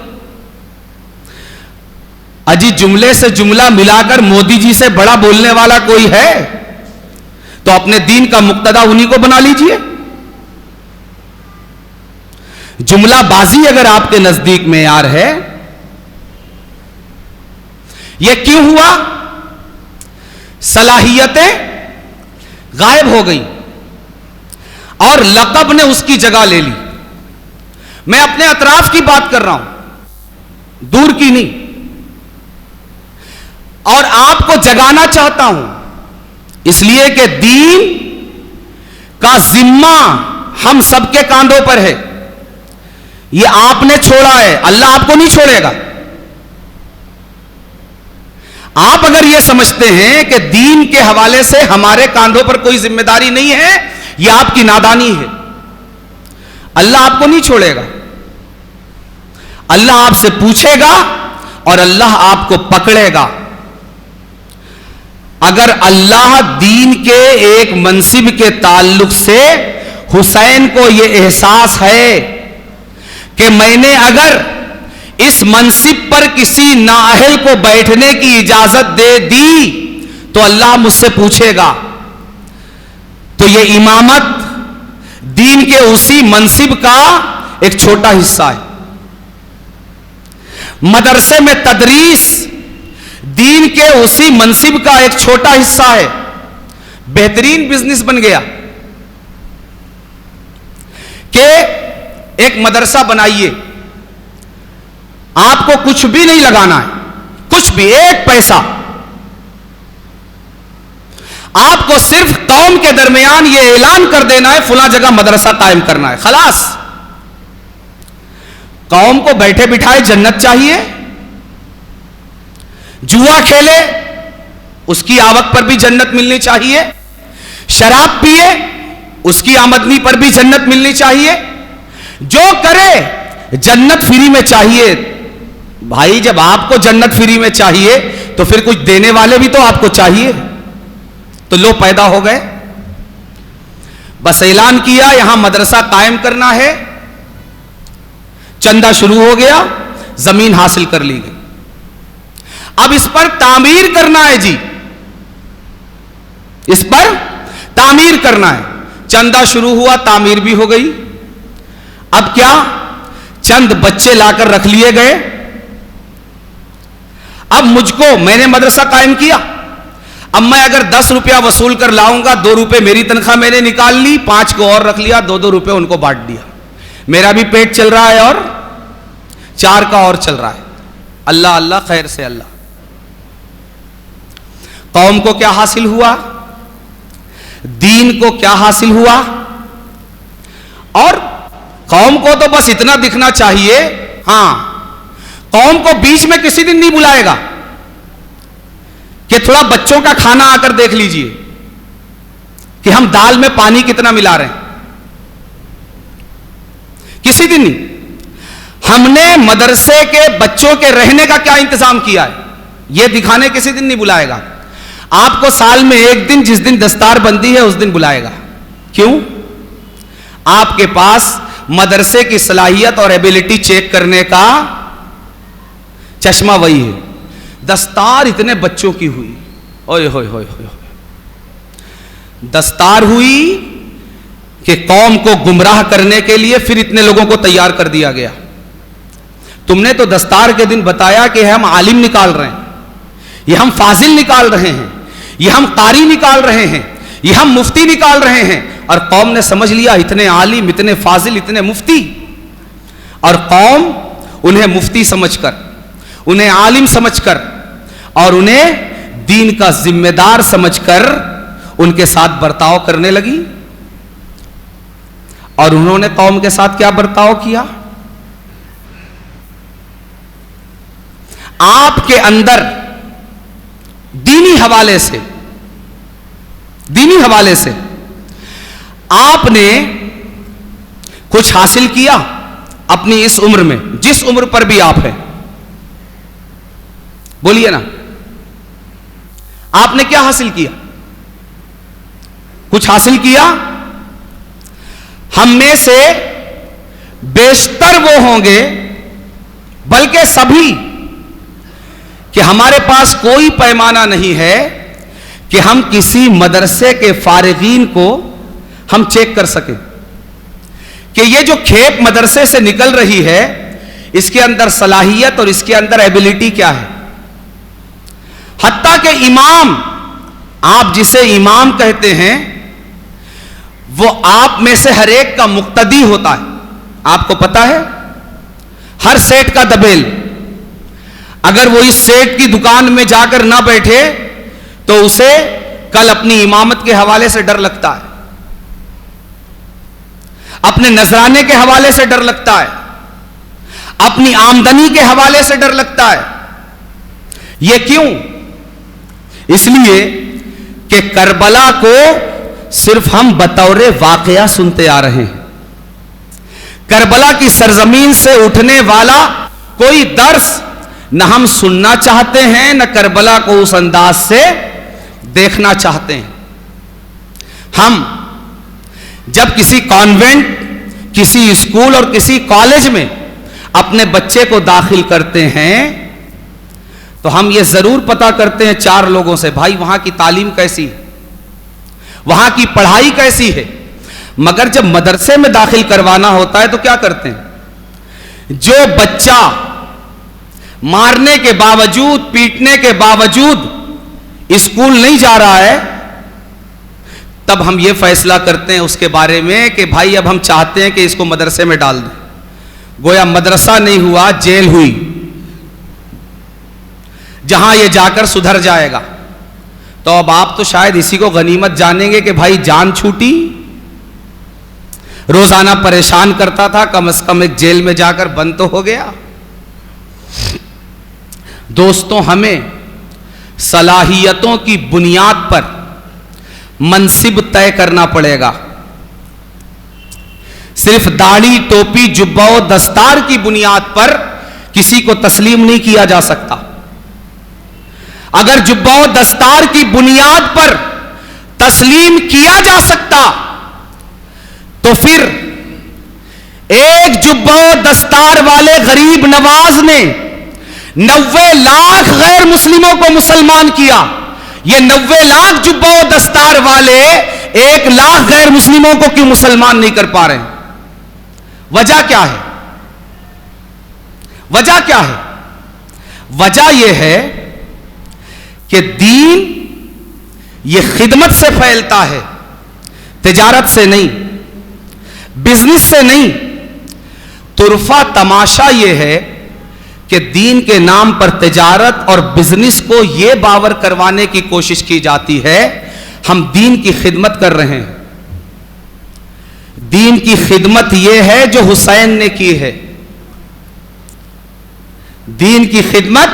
اجی جملے سے جملہ ملا کر مودی جی سے بڑا بولنے والا کوئی ہے تو اپنے دین کا مقتدا انہی کو بنا لیجئے. جملہ بازی اگر آپ کے نزدیک معیار ہے، یہ کیوں ہوا؟ صلاحیتیں غائب ہو گئیں اور لقب نے اس کی جگہ لے لی. میں اپنے اطراف کی بات کر رہا ہوں، دور کی نہیں. اور آپ کو جگانا چاہتا ہوں اس لیے کہ دین کا ذمہ ہم سب کے کاندھوں پر ہے. یہ آپ نے چھوڑا ہے، اللہ آپ کو نہیں چھوڑے گا. آپ اگر یہ سمجھتے ہیں کہ دین کے حوالے سے ہمارے کاندھوں پر کوئی ذمہ داری نہیں ہے، یہ آپ کی نادانی ہے. اللہ آپ کو نہیں چھوڑے گا. اللہ آپ سے پوچھے گا اور اللہ آپ کو پکڑے گا. اگر اللہ دین کے ایک منصب کے تعلق سے حسین کو یہ احساس ہے کہ میں نے اگر اس منصب پر کسی نااہل کو بیٹھنے کی اجازت دے دی تو اللہ مجھ سے پوچھے گا. تو یہ امامت دین کے اسی منصب کا ایک چھوٹا حصہ ہے. مدرسے میں تدریس دین کے اسی منصب کا ایک چھوٹا حصہ ہے. بہترین بزنس بن گیا کہ ایک مدرسہ بنائیے، آپ کو کچھ بھی نہیں لگانا ہے، کچھ بھی، ایک پیسہ. آپ کو صرف قوم کے درمیان یہ اعلان کر دینا ہے فلاں جگہ مدرسہ قائم کرنا ہے، خلاص. قوم کو بیٹھے بٹھائے جنت چاہیے. جوا کھیلے اس کی آوک پر بھی جنت ملنی چاہیے. شراب پیے اس کی آمدنی پر بھی جنت ملنی چاہیے. جو کرے جنت فری میں چاہیے. بھائی جب آپ کو جنت فری میں چاہیے تو پھر کچھ دینے والے بھی تو آپ کو چاہیے. تو لو پیدا ہو گئے. بس اعلان کیا یہاں مدرسہ قائم کرنا ہے، چندہ شروع ہو گیا، زمین حاصل کر لی گئی. اب اس پر تعمیر کرنا ہے جی، اس پر تعمیر کرنا ہے. چندہ شروع ہوا، تعمیر بھی ہو گئی. اب کیا؟ چند بچے لا کر رکھ لیے گئے. اب مجھ کو، میں نے مدرسہ قائم کیا، اب میں اگر 10 روپیہ وصول کر لاؤں گا، 2 روپے میری تنخواہ میں نے نکال لی، 5 کو اور رکھ لیا، 2 روپے ان کو بانٹ دیا. میرا بھی پیٹ چل رہا ہے اور 4 کا اور چل رہا ہے. اللہ اللہ خیر سے اللہ. قوم کو کیا حاصل ہوا؟ دین کو کیا حاصل ہوا؟ اور قوم کو تو بس اتنا دکھنا چاہیے. ہاں، قوم کو بیچ میں کسی دن نہیں بلائے گا کہ تھوڑا بچوں کا کھانا آ کر دیکھ لیجئے کہ ہم دال میں پانی کتنا ملا رہے ہیں. کسی دن نہیں. ہم نے مدرسے کے بچوں کے رہنے کا کیا انتظام کیا ہے یہ دکھانے کسی دن نہیں بلائے گا. آپ کو سال میں ایک دن، جس دن دستار بندی ہے اس دن بلائے گا. کیوں؟ آپ کے پاس مدرسے کی صلاحیت اور ایبیلٹی چیک کرنے کا چشمہ وہی ہے. دستار اتنے بچوں کی ہوئی، اوئے ہوئے ہوئے ہوئے، دستار ہوئی کہ قوم کو گمراہ کرنے کے لیے پھر اتنے لوگوں کو تیار کر دیا گیا. تم نے تو دستار کے دن بتایا کہ ہم عالم نکال رہے ہیں، یہ ہم فاضل نکال رہے ہیں، یہ ہم قاری نکال رہے ہیں، یہ ہم مفتی نکال رہے ہیں. اور قوم نے سمجھ لیا اتنے عالم، اتنے فاضل، اتنے مفتی. اور قوم انہیں مفتی سمجھ کر، انہیں عالم سمجھ کر اور انہیں دین کا ذمہ دار سمجھ کر ان کے ساتھ برتاؤ کرنے لگی. اور انہوں نے قوم کے ساتھ کیا برتاؤ کیا؟ آپ کے اندر دینی حوالے سے آپ نے کچھ حاصل کیا اپنی اس عمر میں، جس عمر پر بھی آپ ہیں؟ بولیے نا، آپ نے کیا حاصل کیا؟ کچھ حاصل کیا؟ ہم میں سے بیشتر وہ ہوں گے، بلکہ سبھی، کہ ہمارے پاس کوئی پیمانہ نہیں ہے کہ ہم کسی مدرسے کے فارغین کو ہم چیک کر سکیں کہ یہ جو کھیپ مدرسے سے نکل رہی ہے اس کے اندر صلاحیت اور اس کے اندر ایبیلٹی کیا ہے۔ حتیٰ کہ امام، آپ جسے امام کہتے ہیں، وہ آپ میں سے ہر ایک کا مقتدی ہوتا ہے۔ آپ کو پتا ہے ہر سیٹ کا دبیل، اگر وہ اس سیٹ کی دکان میں جا کر نہ بیٹھے تو اسے کل اپنی امامت کے حوالے سے ڈر لگتا ہے، اپنے نذرانے کے حوالے سے ڈر لگتا ہے، اپنی آمدنی کے حوالے سے ڈر لگتا ہے۔ یہ کیوں؟ اس لیے کہ کربلا کو صرف ہم بطور واقعہ سنتے آ رہے ہیں۔ کربلا کی سرزمین سے اٹھنے والا کوئی درس نہ ہم سننا چاہتے ہیں، نہ کربلا کو اس انداز سے دیکھنا چاہتے ہیں۔ ہم جب کسی کانوینٹ، کسی اسکول اور کسی کالج میں اپنے بچے کو داخل کرتے ہیں تو ہم یہ ضرور پتا کرتے ہیں 4 لوگوں سے، بھائی وہاں کی تعلیم کیسی ہے، وہاں کی پڑھائی کیسی ہے۔ مگر جب مدرسے میں داخل کروانا ہوتا ہے تو کیا کرتے ہیں؟ جو بچہ مارنے کے باوجود، پیٹنے کے باوجود اسکول نہیں جا رہا ہے، تب ہم یہ فیصلہ کرتے ہیں اس کے بارے میں کہ بھائی اب ہم چاہتے ہیں کہ اس کو مدرسے میں ڈال دیں۔ گویا مدرسہ نہیں ہوا، جیل ہوئی، جہاں یہ جا کر سدھر جائے گا۔ تو اب آپ تو شاید اسی کو غنیمت جانیں گے کہ بھائی جان چھوٹی، روزانہ پریشان کرتا تھا، کم از کم ایک جیل میں جا کر بند تو ہو گیا۔ دوستوں، ہمیں صلاحیتوں کی بنیاد پر منصب طے کرنا پڑے گا۔ صرف داڑھی، ٹوپی، جبہ و دستار کی بنیاد پر کسی کو تسلیم نہیں کیا جا سکتا۔ اگر جبہ و دستار کی بنیاد پر تسلیم کیا جا سکتا تو پھر ایک جبہ و دستار والے غریب نواز نے 90 لاکھ غیر مسلموں کو مسلمان کیا۔ یہ 90 لاکھ جبہ و دستار والے 1 لاکھ غیر مسلموں کو کیوں مسلمان نہیں کر پا رہے ہیں؟ وجہ کیا ہے؟ وجہ کیا ہے؟ وجہ یہ ہے کہ دین یہ خدمت سے پھیلتا ہے، تجارت سے نہیں، بزنس سے نہیں۔ طرفہ تماشا یہ ہے کہ دین کے نام پر تجارت اور بزنس کو یہ باور کروانے کی کوشش کی جاتی ہے ہم دین کی خدمت کر رہے ہیں۔ دین کی خدمت یہ ہے جو حسین نے کی ہے، دین کی خدمت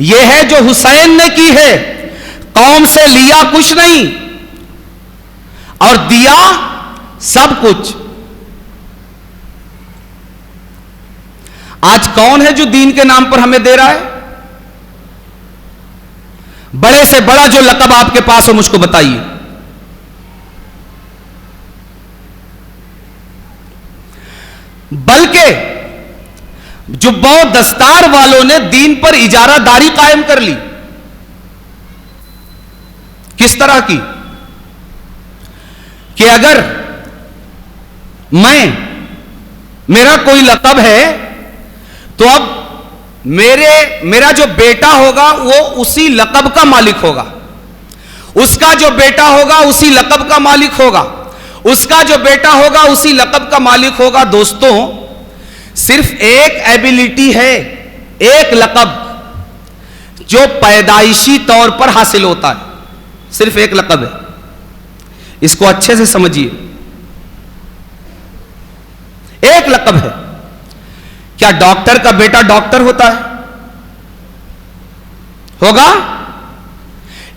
یہ ہے جو حسین نے کی ہے۔ قوم سے لیا کچھ نہیں اور دیا سب کچھ۔ آج کون ہے جو دین کے نام پر ہمیں دے رہا ہے؟ بڑے سے بڑا جو لقب آپ کے پاس ہو مجھ کو بتائیے۔ بلکہ جبہ و دستار والوں نے دین پر اجارہ داری قائم کر لی۔ کس طرح کی؟ کہ اگر میرا کوئی لقب ہے تو اب میرا جو بیٹا ہوگا وہ اسی لقب کا مالک ہوگا، اس کا جو بیٹا ہوگا اسی لقب کا مالک ہوگا، اس کا جو بیٹا ہوگا اسی لقب کا مالک ہوگا۔ دوستوں، صرف ایک ایبیلٹی ہے، ایک لقب جو پیدائشی طور پر حاصل ہوتا ہے، صرف ایک لقب ہے۔ اس کو اچھے سے سمجھیے، ایک لقب ہے۔ کیا ڈاکٹر کا بیٹا ڈاکٹر ہوتا ہے؟ ہوگا؟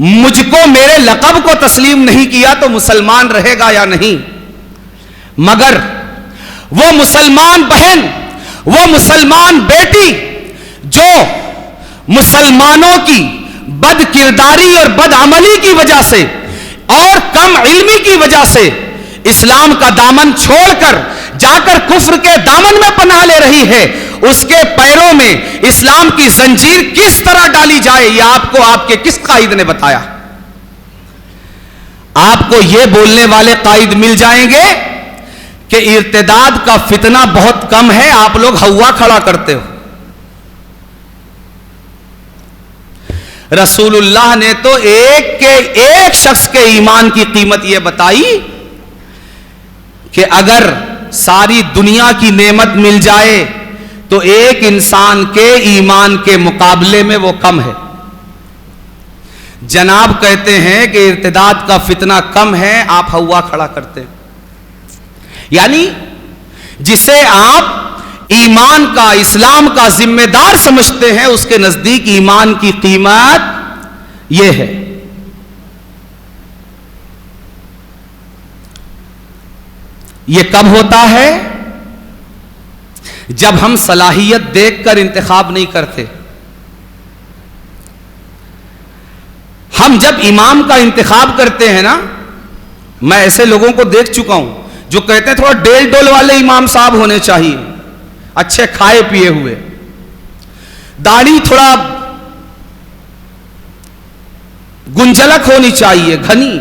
مجھ کو میرے لقب کو تسلیم نہیں کیا تو مسلمان رہے گا یا نہیں؟ مگر وہ مسلمان بہن، وہ مسلمان بیٹی جو مسلمانوں کی بد کرداری اور بد عملی کی وجہ سے اور کم علمی کی وجہ سے اسلام کا دامن چھوڑ کر جا کر کفر کے دامن میں پناہ لے رہی ہے، اس کے پیروں میں اسلام کی زنجیر کس طرح ڈالی جائے یہ آپ کو آپ کے کس قائد نے بتایا؟ آپ کو یہ بولنے والے قائد مل جائیں گے کہ ارتداد کا فتنہ بہت کم ہے، آپ لوگ ہوا کھڑا کرتے ہو۔ رسول اللہ نے تو ایک شخص کے ایمان کی قیمت یہ بتائی کہ اگر ساری دنیا کی نعمت مل جائے تو ایک انسان کے ایمان کے مقابلے میں وہ کم ہے۔ جناب کہتے ہیں کہ ارتداد کا فتنہ کم ہے، آپ ہوا کھڑا کرتے ہیں۔ یعنی جسے آپ ایمان کا، اسلام کا ذمہ دار سمجھتے ہیں، اس کے نزدیک ایمان کی قیمت یہ ہے۔ یہ کب ہوتا ہے؟ جب ہم صلاحیت دیکھ کر انتخاب نہیں کرتے۔ ہم جب امام کا انتخاب کرتے ہیں نا، میں ایسے لوگوں کو دیکھ چکا ہوں جو کہتے ہیں تھوڑا ڈیل ڈول والے امام صاحب ہونے چاہیے، اچھے کھائے پیے ہوئے، داڑھی تھوڑا گنجلک ہونی چاہیے، گھنی،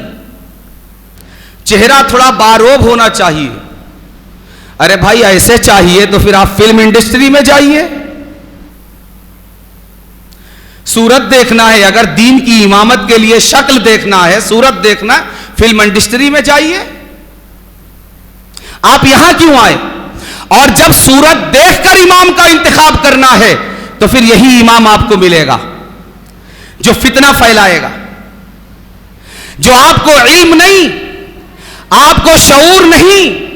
چہرہ تھوڑا باروب ہونا چاہیے۔ ارے بھائی ایسے چاہیے تو پھر آپ فلم انڈسٹری میں جائیے، صورت دیکھنا ہے، اگر دین کی امامت کے لیے شکل دیکھنا ہے، صورت دیکھنا ہے، فلم انڈسٹری میں جائیے۔ آپ یہاں کیوں آئے؟ اور جب صورت دیکھ کر امام کا انتخاب کرنا ہے تو پھر یہی امام آپ کو ملے گا جو فتنہ پھیلائے گا، جو آپ کو علم نہیں، آپ کو شعور نہیں،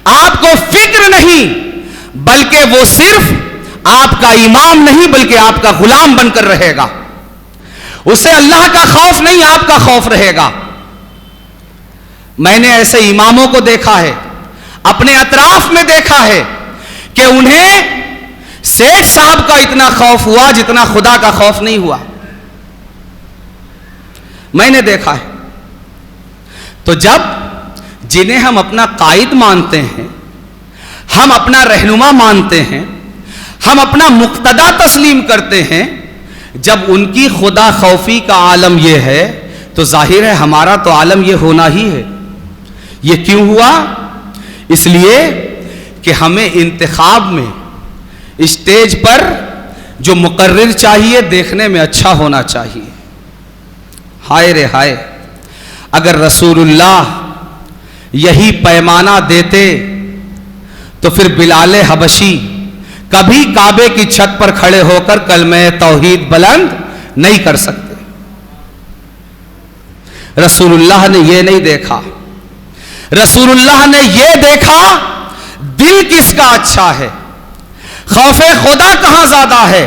آپ کو فکر نہیں، بلکہ وہ صرف آپ کا امام نہیں بلکہ آپ کا غلام بن کر رہے گا۔ اسے اللہ کا خوف نہیں، آپ کا خوف رہے گا۔ میں نے ایسے اماموں کو دیکھا ہے، اپنے اطراف میں دیکھا ہے کہ انہیں سیٹھ صاحب کا اتنا خوف ہوا جتنا خدا کا خوف نہیں ہوا۔ میں نے دیکھا ہے۔ تو جب جنہیں ہم اپنا قائد مانتے ہیں، ہم اپنا رہنما مانتے ہیں، ہم اپنا مقتدا تسلیم کرتے ہیں، جب ان کی خدا خوفی کا عالم یہ ہے تو ظاہر ہے ہمارا تو عالم یہ ہونا ہی ہے۔ یہ کیوں ہوا؟ اس لیے کہ ہمیں انتخاب میں اسٹیج پر جو مقرر چاہیے دیکھنے میں اچھا ہونا چاہیے۔ ہائے رے ہائے، اگر رسول اللہ یہی پیمانہ دیتے تو پھر بلال حبشی کبھی کعبے کی چھت پر کھڑے ہو کر کلمہ توحید بلند نہیں کر سکتے۔ رسول اللہ نے یہ نہیں دیکھا، رسول اللہ نے یہ دیکھا دل کس کا اچھا ہے، خوف خدا کہاں زیادہ ہے،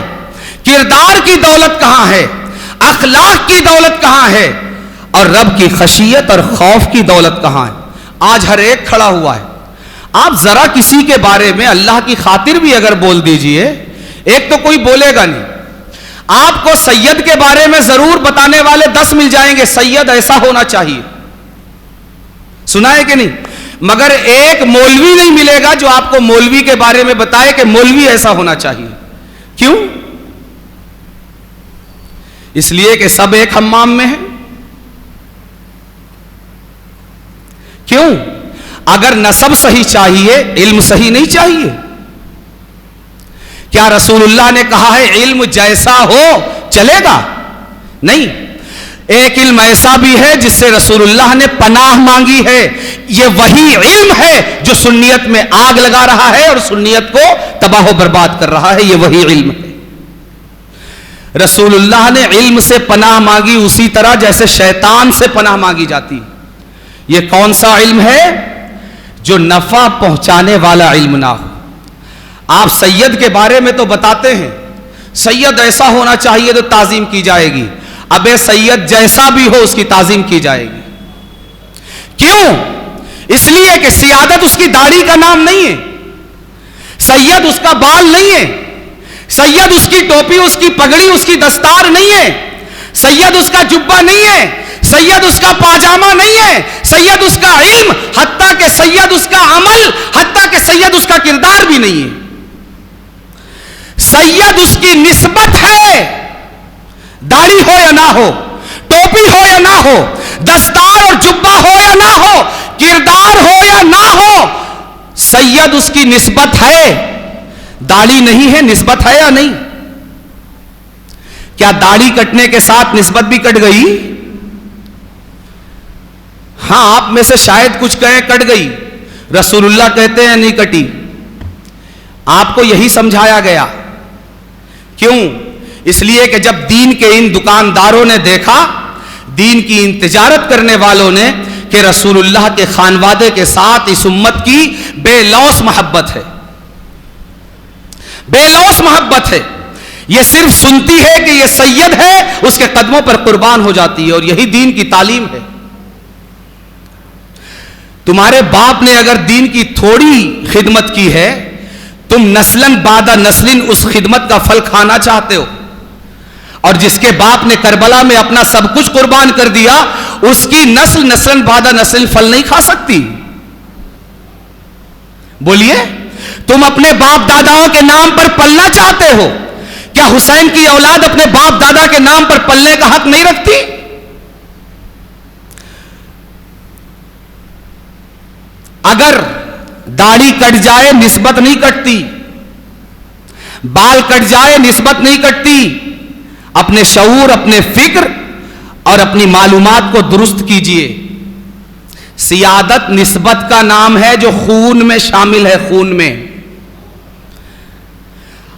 کردار کی دولت کہاں ہے، اخلاق کی دولت کہاں ہے، اور رب کی خشیت اور خوف کی دولت کہاں ہے۔ آج ہر ایک کھڑا ہوا ہے، آپ ذرا کسی کے بارے میں اللہ کی خاطر بھی اگر بول دیجئے، ایک تو کوئی بولے گا نہیں، آپ کو سید کے بارے میں ضرور بتانے والے 10 مل جائیں گے، سید ایسا ہونا چاہیے، سنا ہے کہ نہیں؟ مگر ایک مولوی نہیں ملے گا جو آپ کو مولوی کے بارے میں بتائے کہ مولوی ایسا ہونا چاہیے۔ کیوں؟ اس لیے کہ سب ایک حمام میں ہیں۔ کیوں؟ اگر نسب صحیح چاہیے، علم صحیح نہیں چاہیے؟ کیا رسول اللہ نے کہا ہے علم جیسا ہو چلے گا؟ نہیں، ایک علم ایسا بھی ہے جس سے رسول اللہ نے پناہ مانگی ہے، یہ وہی علم ہے جو سنیت میں آگ لگا رہا ہے اور سنیت کو تباہ و برباد کر رہا ہے، یہ وہی علم ہے۔ رسول اللہ نے علم سے پناہ مانگی اسی طرح جیسے شیطان سے پناہ مانگی جاتی۔ یہ کون سا علم ہے؟ جو نفع پہنچانے والا علم نہ ہو۔ آپ سید کے بارے میں تو بتاتے ہیں، سید ایسا ہونا چاہیے تو تعظیم کی جائے گی، ابے سید جیسا بھی ہو اس کی تعظیم کی جائے گی. کیوں؟ اس لیے کہ سیادت اس کی داڑھی کا نام نہیں ہے, سید اس کا بال نہیں ہے, سید اس کی ٹوپی, اس کی پگڑی, اس کی دستار نہیں ہے, سید اس کا جبہ نہیں ہے, سید اس کا پاجامہ نہیں ہے, سید اس کا علم, حتیٰ کہ سید اس کا عمل, حتیٰ کہ سید اس کا کردار بھی نہیں ہے. سید اس کی نسبت ہے, داڑھی ہو یا نہ ہو, ٹوپی ہو یا نہ ہو, دستار اور جبہ ہو یا نہ ہو, کردار ہو یا نہ ہو, سید اس کی نسبت ہے. داڑھی نہیں ہے, نسبت ہے یا نہیں؟ کیا داڑھی کٹنے کے ساتھ نسبت بھی کٹ گئی؟ ہاں, آپ میں سے شاید کچھ کہیں کٹ گئی, رسول اللہ کہتے ہیں نہیں کٹی. آپ کو یہی سمجھایا گیا. کیوں؟ اس لیے کہ جب دین کے ان دکانداروں نے دیکھا, دین کی ان تجارت کرنے والوں نے, کہ رسول اللہ کے خانوادے کے ساتھ اس امت کی بے لوث محبت ہے, بے لوث محبت ہے, یہ صرف سنتی ہے کہ یہ سید ہے, اس کے قدموں پر قربان ہو جاتی ہے, اور یہی دین کی تعلیم ہے. تمہارے باپ نے اگر دین کی تھوڑی خدمت کی ہے, تم نسلن بعد نسلن اس خدمت کا پھل کھانا چاہتے ہو, اور جس کے باپ نے کربلا میں اپنا سب کچھ قربان کر دیا, اس کی نسل نسلن بعد نسل پھل نہیں کھا سکتی. بولیے, تم اپنے باپ داداؤں کے نام پر پلنا چاہتے ہو, کیا حسین کی اولاد اپنے باپ دادا کے نام پر پلنے کا حق نہیں رکھتی؟ اگر داڑھی کٹ جائے نسبت نہیں کٹتی, بال کٹ جائے نسبت نہیں کٹتی. اپنے شعور, اپنے فکر اور اپنی معلومات کو درست کیجئے. سیادت نسبت کا نام ہے جو خون میں شامل ہے, خون میں.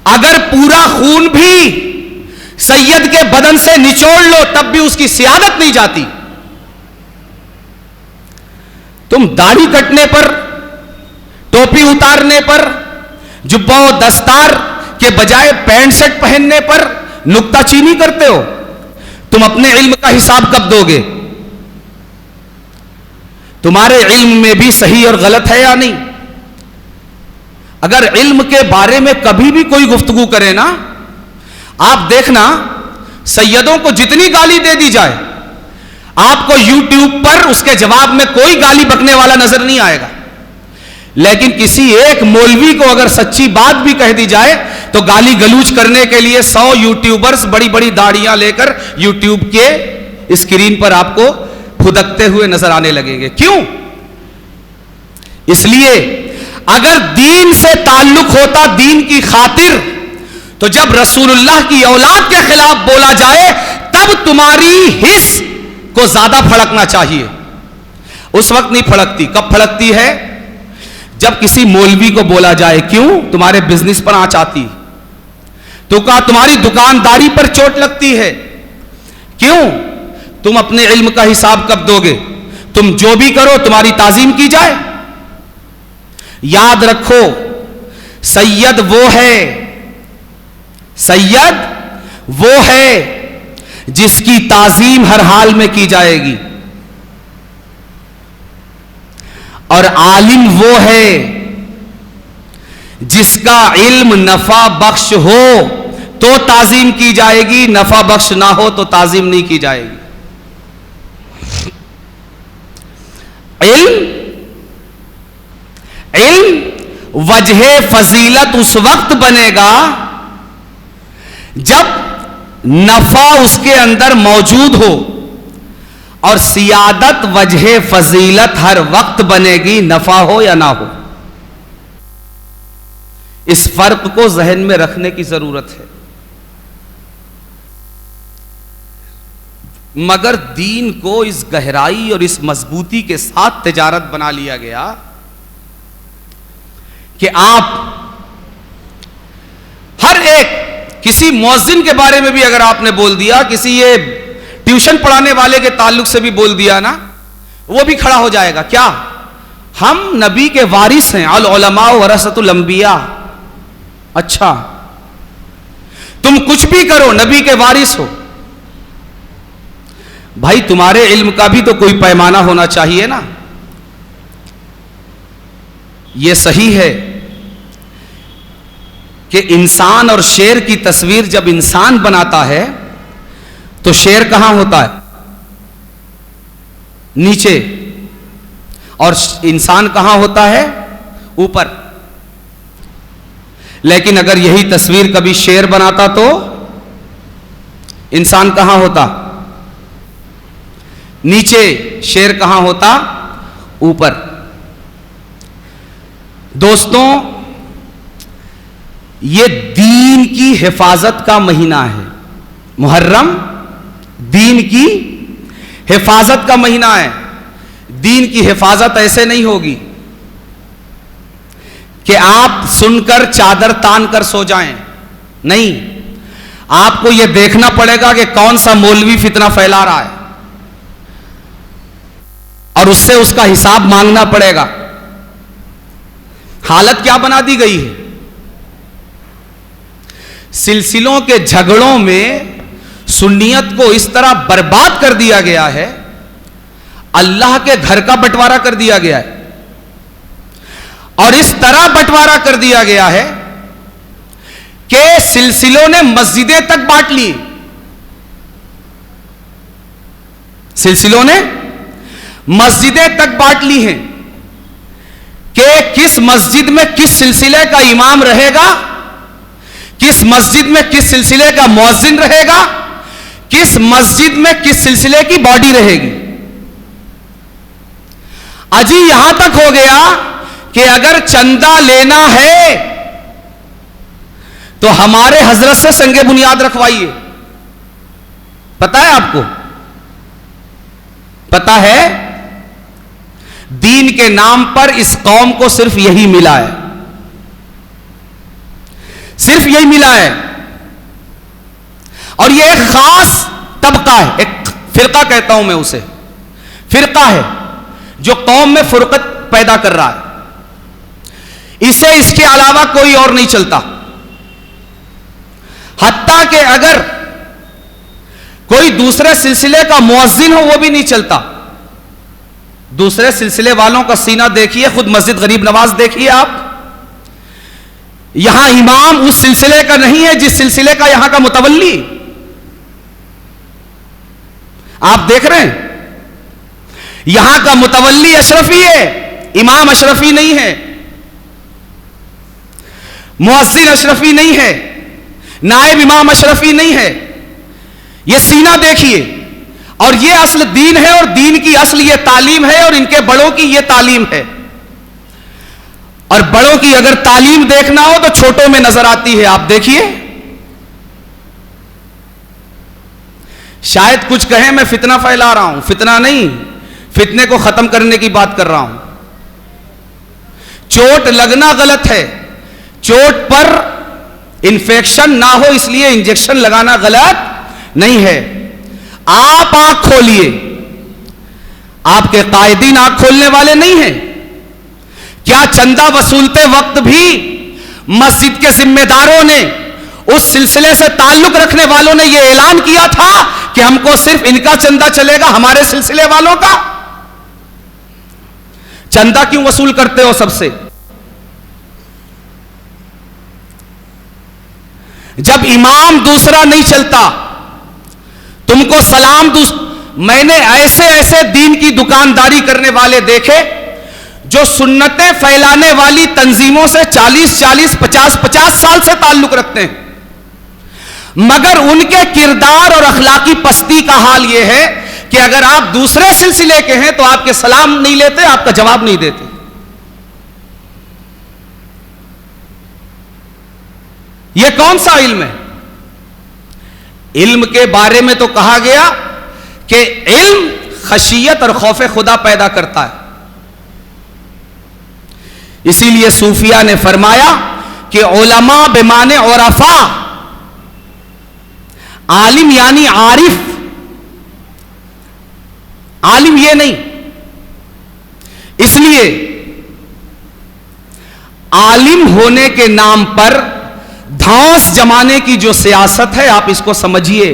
اگر پورا خون بھی سید کے بدن سے نچوڑ لو تب بھی اس کی سیادت نہیں جاتی. تم داڑھی کٹنے پر, ٹوپی اتارنے پر, جبہ و دستار کے بجائے پینٹ شرٹ پہننے پر نکتہ چینی کرتے ہو. تم اپنے علم کا حساب کب دو گے؟ تمہارے علم میں بھی صحیح اور غلط ہے یا نہیں؟ اگر علم کے بارے میں کبھی بھی کوئی گفتگو کرے نا, آپ دیکھنا سیدوں کو جتنی گالی دے دی جائے, آپ کو یوٹیوب پر اس کے جواب میں کوئی گالی بکنے والا نظر نہیں آئے گا. لیکن کسی ایک مولوی کو اگر سچی بات بھی کہہ دی جائے تو گالی گلوچ کرنے کے لیے 100 یوٹیوبرز بڑی بڑی داڑیاں لے کر یوٹیوب کے اسکرین پر آپ کو پھدکتے ہوئے نظر آنے لگیں گے. کیوں؟ اس لیے اگر دین سے تعلق ہوتا, دین کی خاطر, تو جب رسول اللہ کی اولاد کے خلاف بولا جائے تب تمہاری حس کو زیادہ پھڑکنا چاہیے. اس وقت نہیں پھڑکتی. کب پھڑکتی ہے؟ جب کسی مولوی کو بولا جائے. کیوں؟ تمہارے بزنس پر آنچ آتی, تو کہا تمہاری دکانداری پر چوٹ لگتی ہے. کیوں؟ تم اپنے علم کا حساب کب دو گے؟ تم جو بھی کرو تمہاری تعظیم کی جائے. یاد رکھو, سید وہ ہے, سید وہ ہے جس کی تعظیم ہر حال میں کی جائے گی, اور عالم وہ ہے جس کا علم نفع بخش ہو تو تعظیم کی جائے گی, نفع بخش نہ ہو تو تعظیم نہیں کی جائے گی. علم وجہ فضیلت اس وقت بنے گا جب نفع اس کے اندر موجود ہو, اور سیادت وجہ فضیلت ہر وقت بنے گی, نفع ہو یا نہ ہو. اس فرق کو ذہن میں رکھنے کی ضرورت ہے. مگر دین کو اس گہرائی اور اس مضبوطی کے ساتھ تجارت بنا لیا گیا کہ آپ ہر ایک, کسی مؤذن کے بارے میں بھی اگر آپ نے بول دیا, کسی یہ ٹیوشن پڑھانے والے کے تعلق سے بھی بول دیا نا, وہ بھی کھڑا ہو جائے گا. کیا ہم نبی کے وارث ہیں, العلماء ورثۃ الانبیاء. اچھا, تم کچھ بھی کرو نبی کے وارث ہو. بھائی تمہارے علم کا بھی تو کوئی پیمانہ ہونا چاہیے نا. یہ صحیح ہے کہ انسان اور شیر کی تصویر جب انسان بناتا ہے تو شیر کہاں ہوتا ہے؟ نیچے. اور انسان کہاں ہوتا ہے؟ اوپر. لیکن اگر یہی تصویر کبھی شیر بناتا تو انسان کہاں ہوتا؟ نیچے. شیر کہاں ہوتا؟ اوپر. دوستوں، یہ دین کی حفاظت کا مہینہ ہے. محرم دین کی حفاظت کا مہینہ ہے. دین کی حفاظت ایسے نہیں ہوگی کہ آپ سن کر چادر تان کر سو جائیں. نہیں، آپ کو یہ دیکھنا پڑے گا کہ کون سا مولوی فتنہ پھیلا رہا ہے اور اس سے اس کا حساب مانگنا پڑے گا. حالت کیا بنا دی گئی ہے؟ سلسلوں کے جھگڑوں میں سنیت کو اس طرح برباد کر دیا گیا ہے، اللہ کے گھر کا بٹوارا کر دیا گیا ہے. اور اس طرح بٹوارا کر دیا گیا ہے کہ سلسلوں نے مسجدیں تک بانٹ لی. سلسلوں نے مسجدیں تک بانٹ لی ہیں کہ کس مسجد میں کس سلسلے کا امام رہے گا، کس مسجد میں کس سلسلے کا مؤذن رہے گا، کس مسجد میں کس سلسلے کی باڈی رہے گی. اجی یہاں تک ہو گیا کہ اگر چندہ لینا ہے تو ہمارے حضرت سے سنگ بنیاد رکھوائیے. پتا ہے آپ کو؟ پتا ہے؟ دین کے نام پر اس قوم کو صرف یہی ملا ہے، صرف یہی ملا ہے. اور یہ ایک خاص طبقہ ہے، ایک فرقہ کہتا ہوں میں اسے، فرقہ ہے جو قوم میں فرقت پیدا کر رہا ہے. اسے اس کے علاوہ کوئی اور نہیں چلتا. حتیٰ کہ اگر کوئی دوسرے سلسلے کا مؤذن ہو وہ بھی نہیں چلتا. دوسرے سلسلے والوں کا سینہ دیکھیے، خود مسجد غریب نواز دیکھیے آپ. یہاں امام اس سلسلے کا نہیں ہے جس سلسلے کا یہاں کا متولی. آپ دیکھ رہے ہیں یہاں کا متولی اشرفی ہے، امام اشرفی نہیں ہے، مؤذن اشرفی نہیں ہے، نائب امام اشرفی نہیں ہے. یہ سینہ دیکھیے. اور یہ اصل دین ہے، اور دین کی اصل یہ تعلیم ہے، اور ان کے بڑوں کی یہ تعلیم ہے. اور بڑوں کی اگر تعلیم دیکھنا ہو تو چھوٹوں میں نظر آتی ہے. آپ دیکھیے، شاید کچھ کہیں میں فتنہ پھیلا رہا ہوں. فتنہ نہیں، فتنے کو ختم کرنے کی بات کر رہا ہوں. چوٹ لگنا غلط ہے، چوٹ پر انفیکشن نہ ہو اس لیے انجیکشن لگانا غلط نہیں ہے. آپ آنکھ کھولیے، آپ کے قائدین آنکھ کھولنے والے نہیں ہیں کیا؟ چندہ وصولتے وقت بھی مسجد کے ذمہ داروں نے، اس سلسلے سے تعلق رکھنے والوں نے یہ اعلان کیا تھا کہ ہم کو صرف ان کا چندہ چلے گا، ہمارے سلسلے والوں کا. چندہ کیوں وصول کرتے ہو سب سے؟ جب امام دوسرا نہیں چلتا، تم کو سلام میں نے ایسے ایسے دین کی دکانداری کرنے والے دیکھے جو سنتیں پھیلانے والی تنظیموں سے 40 50 سال سے تعلق رکھتے ہیں، مگر ان کے کردار اور اخلاقی پستی کا حال یہ ہے کہ اگر آپ دوسرے سلسلے کے ہیں تو آپ کے سلام نہیں لیتے، آپ کا جواب نہیں دیتے. یہ کون سا علم ہے؟ علم کے بارے میں تو کہا گیا کہ علم خشیت اور خوف خدا پیدا کرتا ہے. اسی لیے صوفیہ نے فرمایا کہ علماء بمانے عرفا، عالم یعنی عارف. عالم یہ نہیں. اس لیے عالم ہونے کے نام پر دھانس جمانے کی جو سیاست ہے آپ اس کو سمجھیے.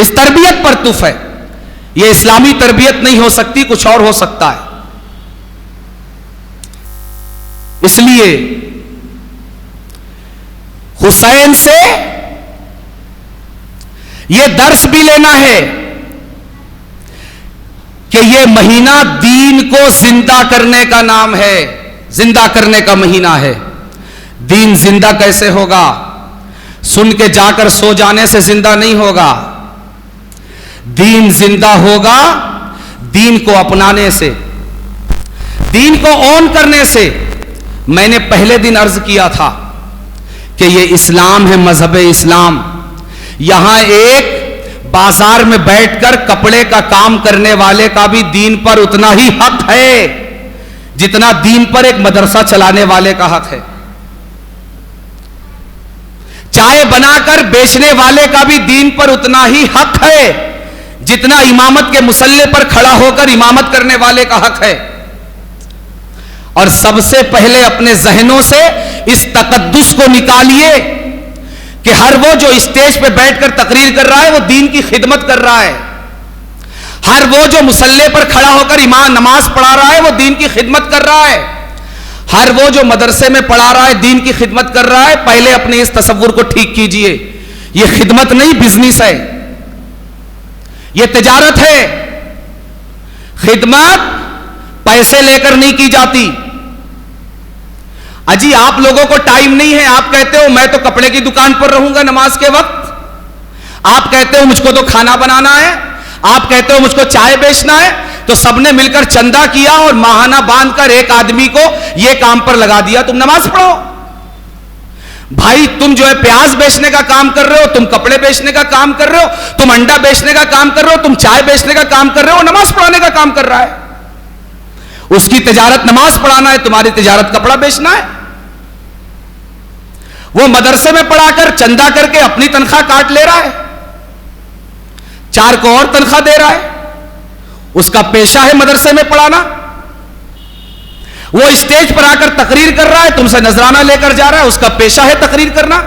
اس تربیت پر تف ہے. یہ اسلامی تربیت نہیں ہو سکتی, کچھ اور ہو سکتا ہے. اس لیے حسین سے یہ درس بھی لینا ہے کہ یہ مہینہ دین کو زندہ کرنے کا نام ہے, زندہ کرنے کا مہینہ ہے. دین زندہ کیسے ہوگا؟ سن کے جا کر سو جانے سے زندہ نہیں ہوگا. دین زندہ ہوگا دین کو اپنانے سے, دین کو اون کرنے سے. میں نے پہلے دن عرض کیا تھا کہ یہ اسلام ہے, مذہب اسلام. یہاں ایک بازار میں بیٹھ کر کپڑے کا کام کرنے والے کا بھی دین پر اتنا ہی حق ہے جتنا دین پر ایک مدرسہ چلانے والے کا حق ہے. چائے بنا کر بیچنے والے کا بھی دین پر اتنا ہی حق ہے جتنا امامت کے مصلے پر کھڑا ہو کر امامت کرنے والے کا حق ہے. اور سب سے پہلے اپنے ذہنوں سے اس تقدس کو نکالیے کہ ہر وہ جو اسٹیج پہ بیٹھ کر تقریر کر رہا ہے وہ دین کی خدمت کر رہا ہے. ہر وہ جو مصلے پر کھڑا ہو کر امام نماز پڑھا رہا ہے وہ دین کی خدمت کر رہا ہے. ہر وہ جو مدرسے میں پڑھا رہا ہے دین کی خدمت کر رہا ہے. پہلے اپنے اس تصور کو ٹھیک کیجئے. یہ خدمت نہیں, بزنس ہے, یہ تجارت ہے. خدمت پیسے لے کر نہیں کی جاتی. اجی آپ لوگوں کو ٹائم نہیں ہے, آپ کہتے ہو میں تو کپڑے کی دکان پر رہوں گا نماز کے وقت, آپ کہتے ہو مجھ کو تو کھانا بنانا ہے, آپ کہتے ہو مجھ کو چائے بیچنا ہے, تو سب نے مل کر چندہ کیا اور ماہانہ باندھ کر ایک آدمی کو یہ کام پر لگا دیا تم نماز پڑھو. بھائی تم جو ہے پیاز بیچنے کا کام کر رہے ہو, تم کپڑے بیچنے کا کام کر رہے ہو, تم انڈا بیچنے کا کام کر رہے ہو, تم چائے بیچنے کا کام کر رہے ہو, نماز پڑھانے کا کام کر رہا ہے. اس کی تجارت نماز پڑھانا ہے, تمہاری تجارت کپڑا بیچنا ہے. وہ مدرسے میں پڑھا کر چندہ کر کے اپنی تنخواہ کاٹ لے رہا ہے, 4 کو اور تنخواہ دے رہا ہے. اس کا پیشہ ہے مدرسے میں پڑھانا. وہ اسٹیج پر آ کر تقریر کر رہا ہے, تم سے نذرانہ لے کر جا رہا ہے, اس کا پیشہ ہے تقریر کرنا.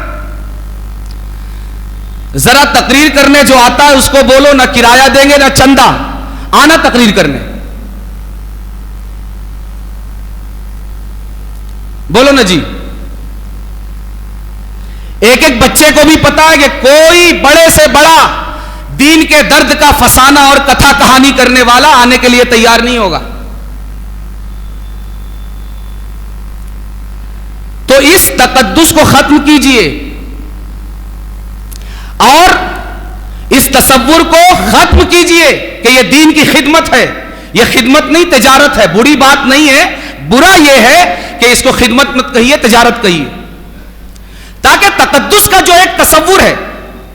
ذرا تقریر کرنے جو آتا ہے اس کو بولو نہ کرایہ دیں گے نہ چندہ, آنا تقریر کرنے. بولو نا جی. ایک ایک بچے کو بھی پتا ہے کہ کوئی بڑے سے بڑا دین کے درد کا فسانہ اور کتھا کہانی کرنے والا آنے کے لیے تیار نہیں ہوگا. تو اس تقدس کو ختم کیجئے اور اس تصور کو ختم کیجئے کہ یہ دین کی خدمت ہے. یہ خدمت نہیں, تجارت ہے. بری بات نہیں ہے, برا یہ ہے کہ اس کو خدمت مت کہیے, تجارت کہیے. تاکہ تقدس کا جو ایک تصور ہے,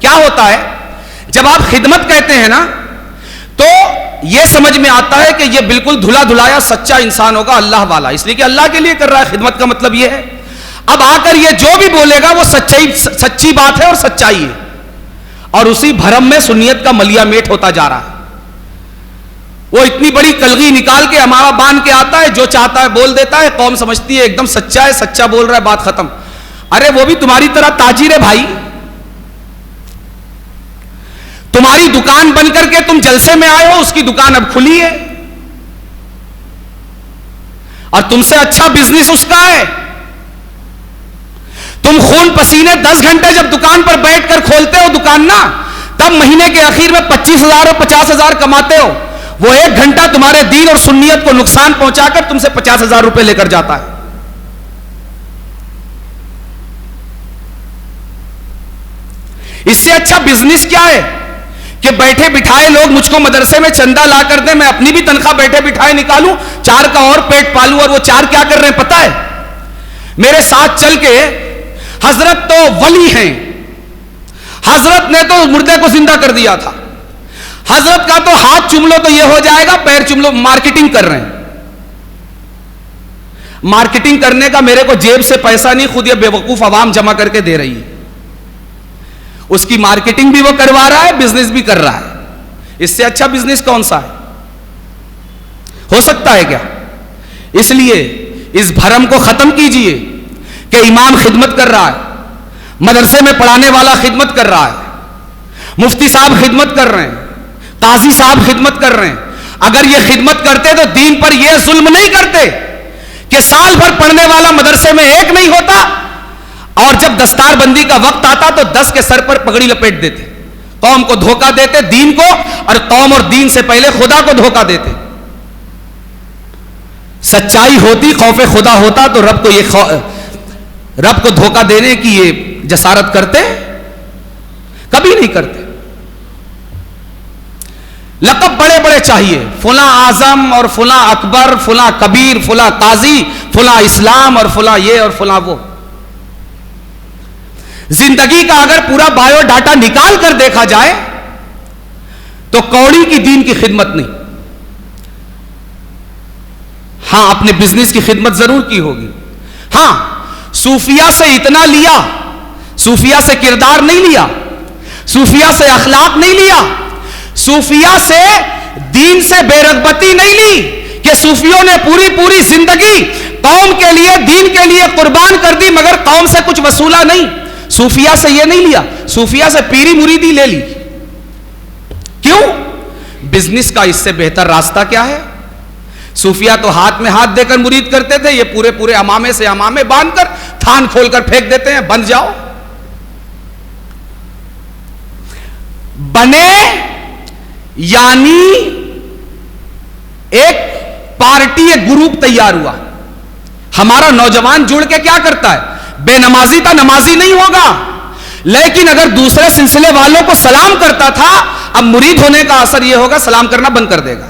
کیا ہوتا ہے جب آپ خدمت کہتے ہیں نا تو یہ سمجھ میں آتا ہے کہ یہ بالکل دھلا دھلایا سچا انسان ہوگا, اللہ والا, اس لیے کہ اللہ کے لیے کر رہا ہے. خدمت کا مطلب یہ ہے. اب آ کر یہ جو بھی بولے گا وہ سچی بات ہے اور سچائی ہے, اور اسی بھرم میں سنیت کا ملیا میٹ ہوتا جا رہا ہے. وہ اتنی بڑی کلغی نکال کے ہمارا باندھ کے آتا ہے, جو چاہتا ہے بول دیتا ہے, قوم سمجھتی ہے ایک دم سچا ہے, سچا بول رہا ہے, بات ختم. ارے وہ بھی تمہاری طرح تاجر ہے بھائی. تمہاری دکان بن کر کے تم جلسے میں آئے ہو, اس کی دکان اب کھلی ہے اور تم سے اچھا بزنس اس کا ہے. تم خون پسینے 10 گھنٹے جب دکان پر بیٹھ کر کھولتے ہو دکان نا, تب مہینے کے اخیر میں 25,000 اور 50,000 کماتے ہو. وہ 1 گھنٹہ تمہارے دین اور سنیت کو نقصان پہنچا کر تم سے 50,000 روپے لے کر جاتا ہے. اس سے اچھا بزنس کیا ہے کہ بیٹھے بٹھائے لوگ مجھ کو مدرسے میں چندہ لا کر دیں, میں اپنی بھی تنخواہ بیٹھے بٹھائے نکالوں, 4 کا اور پیٹ پالوں. اور وہ 4 کیا کر رہے ہیں پتہ ہے؟ میرے ساتھ چل کے حضرت تو ولی ہیں, حضرت نے تو مردے کو زندہ کر دیا تھا, حضرت کا تو ہاتھ چوم لو تو یہ ہو جائے گا, پیر چوم لو. مارکیٹنگ کر رہے ہیں. مارکیٹنگ کرنے کا میرے کو جیب سے پیسہ نہیں, خود یہ بیوقوف عوام جمع کر کے دے رہی ہے. اس کی مارکیٹنگ بھی وہ کروا رہا ہے, بزنس بھی کر رہا ہے. اس سے اچھا بزنس کون سا ہے؟ ہو سکتا ہے کیا؟ اس لیے اس بھرم کو ختم کیجئے کہ امام خدمت کر رہا ہے, مدرسے میں پڑھانے والا خدمت کر رہا ہے, مفتی صاحب خدمت کر رہے ہیں, قاضی صاحب خدمت کر رہے ہیں. اگر یہ خدمت کرتے تو دین پر یہ ظلم نہیں کرتے کہ سال بھر پڑھنے والا مدرسے میں ایک نہیں ہوتا, اور جب دستار بندی کا وقت آتا تو 10 کے سر پر پگڑی لپیٹ دیتے, قوم کو دھوکہ دیتے, دین کو, اور قوم اور دین سے پہلے خدا کو دھوکہ دیتے. سچائی ہوتی, خوف خدا ہوتا تو رب کو دھوکہ دینے کی یہ جسارت کرتے؟ کبھی نہیں کرتے. لقب بڑے بڑے چاہیے, فلاں اعظم اور فلاں اکبر, فلاں کبیر, فلاں قاضی, فلاں اسلام اور فلاں یہ اور فلاں وہ. زندگی کا اگر پورا بایو ڈاٹا نکال کر دیکھا جائے تو کوڑی کی دین کی خدمت نہیں. ہاں, اپنے بزنس کی خدمت ضرور کی ہوگی. ہاں, صوفیہ سے اتنا لیا, صوفیہ سے کردار نہیں لیا, صوفیہ سے اخلاق نہیں لیا, صوفیہ سے دین سے بے رغبتی نہیں لی کہ صوفیوں نے پوری زندگی قوم کے لیے, دین کے لیے قربان کر دی مگر قوم سے کچھ وصولہ نہیں. صوفیہ سے یہ نہیں لیا, صوفیہ سے پیری مریدی لے لی. کیوں؟ بزنس کا اس سے بہتر راستہ کیا ہے؟ صوفیہ تو ہاتھ میں ہاتھ دے کر مرید کرتے تھے, یہ پورے امامے سے امامے باندھ کر تھان کھول کر پھینک دیتے ہیں, بند جاؤ. بنے یعنی ایک پارٹی, ایک گروپ تیار ہوا. ہمارا نوجوان جڑ کے کیا کرتا ہے؟ بے نمازی تھا, نمازی نہیں ہوگا, لیکن اگر دوسرے سلسلے والوں کو سلام کرتا تھا, اب مرید ہونے کا اثر یہ ہوگا سلام کرنا بند کر دے گا.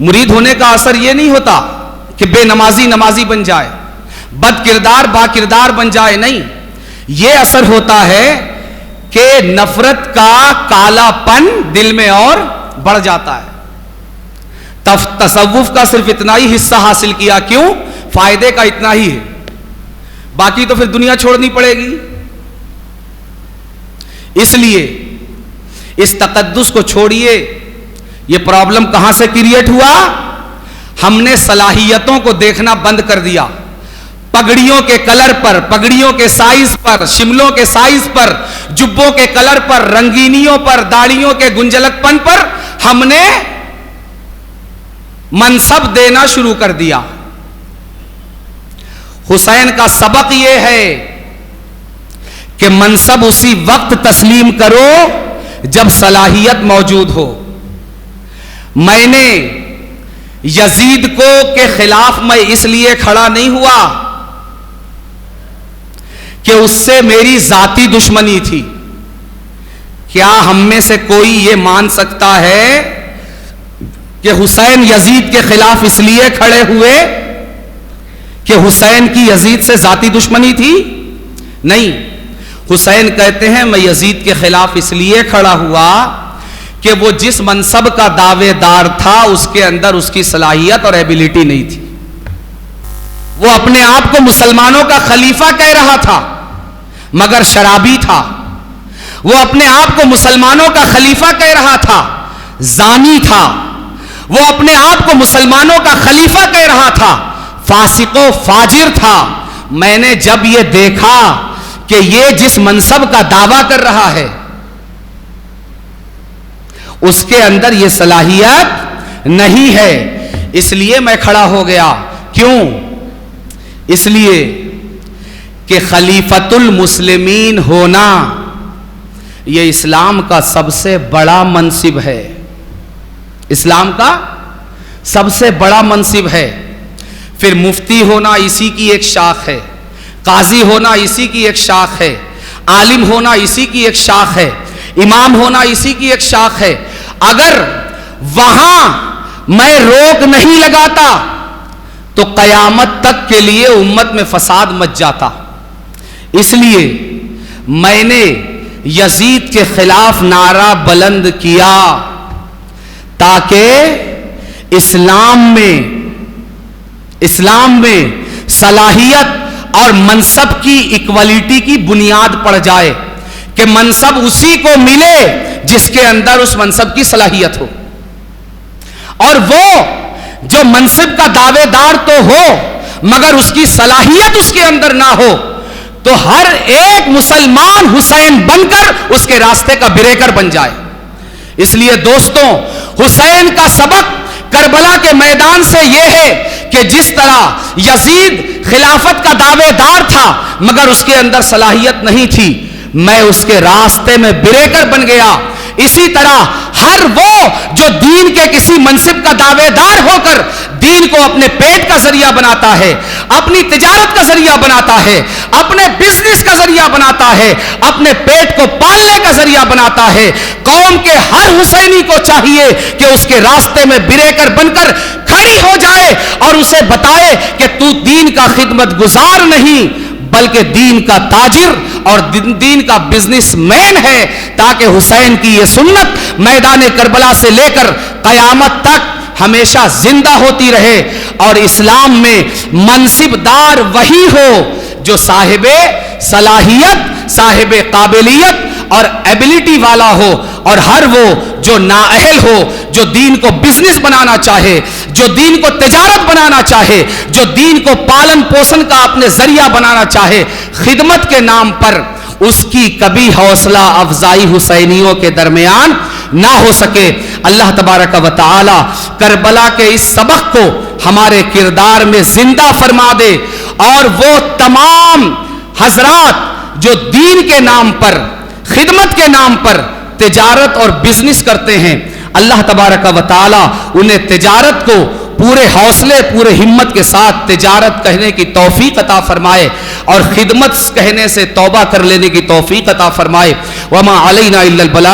مرید ہونے کا اثر یہ نہیں ہوتا کہ بے نمازی نمازی بن جائے, بد کردار با کردار بن جائے, نہیں. یہ اثر ہوتا ہے کہ نفرت کا کالا پن دل میں اور بڑھ جاتا ہے. تصوف کا صرف اتنا ہی حصہ حاصل کیا, کیوں؟ فائدے کا اتنا ہی ہے, باقی تو پھر دنیا چھوڑنی پڑے گی. اس لیے اس تقدس کو چھوڑیے. یہ پرابلم کہاں سے کریٹ ہوا؟ ہم نے صلاحیتوں کو دیکھنا بند کر دیا. پگڑیوں کے کلر پر, پگڑیوں کے سائز پر, شملوں کے سائز پر, جبوں کے کلر پر, رنگینیوں پر, داڑیوں کے گنجلک پن پر ہم نے منصب دینا شروع کر دیا. حسین کا سبق یہ ہے کہ منصب اسی وقت تسلیم کرو جب صلاحیت موجود ہو. میں نے یزید کو کے خلاف میں اس لیے کھڑا نہیں ہوا کہ اس سے میری ذاتی دشمنی تھی. کیا ہم میں سے کوئی یہ مان سکتا ہے کہ حسین یزید کے خلاف اس لیے کھڑے ہوئے کہ حسین کی یزید سے ذاتی دشمنی تھی؟ نہیں. حسین کہتے ہیں میں یزید کے خلاف اس لیے کھڑا ہوا کہ وہ جس منصب کا دعوے دار تھا اس کے اندر اس کی صلاحیت اور ایبیلٹی نہیں تھی. وہ اپنے آپ کو مسلمانوں کا خلیفہ کہہ رہا تھا مگر شرابی تھا. وہ اپنے آپ کو مسلمانوں کا خلیفہ کہہ رہا تھا, زانی تھا. وہ اپنے آپ کو مسلمانوں کا خلیفہ کہہ رہا تھا, فاسق و فاجر تھا. میں نے جب یہ دیکھا کہ یہ جس منصب کا دعویٰ کر رہا ہے اس کے اندر یہ صلاحیت نہیں ہے, اس لیے میں کھڑا ہو گیا. کیوں؟ اس لیے کہ خلیفۃ المسلمین ہونا یہ اسلام کا سب سے بڑا منصب ہے. اسلام کا سب سے بڑا منصب ہے. پھر مفتی ہونا اسی کی ایک شاخ ہے, قاضی ہونا اسی کی ایک شاخ ہے, عالم ہونا اسی کی ایک شاخ ہے, امام ہونا اسی کی ایک شاخ ہے. اگر وہاں میں روک نہیں لگاتا تو قیامت تک کے لیے امت میں فساد مچ جاتا. اس لیے میں نے یزید کے خلاف نعرہ بلند کیا تاکہ اسلام میں صلاحیت اور منصب کی ایکوالٹی کی بنیاد پڑ جائے کہ منصب اسی کو ملے جس کے اندر اس منصب کی صلاحیت ہو, اور وہ جو منصب کا دعوے دار تو ہو مگر اس کی صلاحیت اس کے اندر نہ ہو تو ہر ایک مسلمان حسین بن کر اس کے راستے کا بریکر بن جائے. اس لیے دوستوں، حسین کا سبق کربلا کے میدان سے یہ ہے کہ جس طرح یزید خلافت کا دعوے دار تھا مگر اس کے اندر صلاحیت نہیں تھی، میں اس کے راستے میں بریکر بن گیا. اسی طرح ہر وہ جو دین کے کسی منصب کا دعوے دار ہو کر دین کو اپنے پیٹ کا ذریعہ بناتا ہے، اپنی تجارت کا ذریعہ بناتا ہے، اپنے بزنس کا ذریعہ بناتا ہے، اپنے پیٹ کو پالنے کا ذریعہ بناتا ہے، قوم کے ہر حسینی کو چاہیے کہ اس کے راستے میں بریکر بن کر کھڑی ہو جائے اور اسے بتائے کہ تو دین کا خدمت گزار نہیں بلکہ دین کا تاجر اور دین کا بزنس مین ہے، تاکہ حسین کی یہ سنت میدان کربلا سے لے کر قیامت تک ہمیشہ زندہ ہوتی رہے اور اسلام میں منصب دار وہی ہو جو صاحب صلاحیت، صاحب قابلیت اور ایبلٹی والا ہو، اور ہر وہ جو نااہل ہو، جو دین کو بزنس بنانا چاہے، جو دین کو تجارت بنانا چاہے، جو دین کو پالن پوشن کا اپنے ذریعہ بنانا چاہے، خدمت کے نام پر اس کی کبھی حوصلہ افزائی حسینیوں کے درمیان نہ ہو سکے. اللہ تبارک و تعالی کربلا کے اس سبق کو ہمارے کردار میں زندہ فرما دے، اور وہ تمام حضرات جو دین کے نام پر، خدمت کے نام پر تجارت اور بزنس کرتے ہیں، اللہ تبارک و تعالی انہیں تجارت کو پورے حوصلے، پورے ہمت کے ساتھ تجارت کہنے کی توفیق عطا فرمائے اور خدمت کہنے سے توبہ کر لینے کی توفیق عطا فرمائے. وما علینا الا البلاغ.